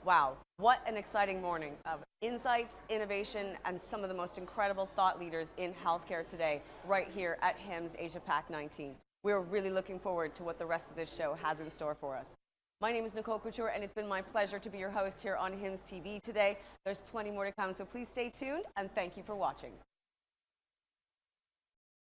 Wow, what an exciting morning of insights, innovation, and some of the most incredible thought leaders in healthcare today, right here at HIMSS AsiaPac19. We're really looking forward to what the rest of this show has in store for us. My name is Nicole Couture, and it's been my pleasure to be your host here on HIMSS TV today. There's plenty more to come, so please stay tuned, and thank you for watching.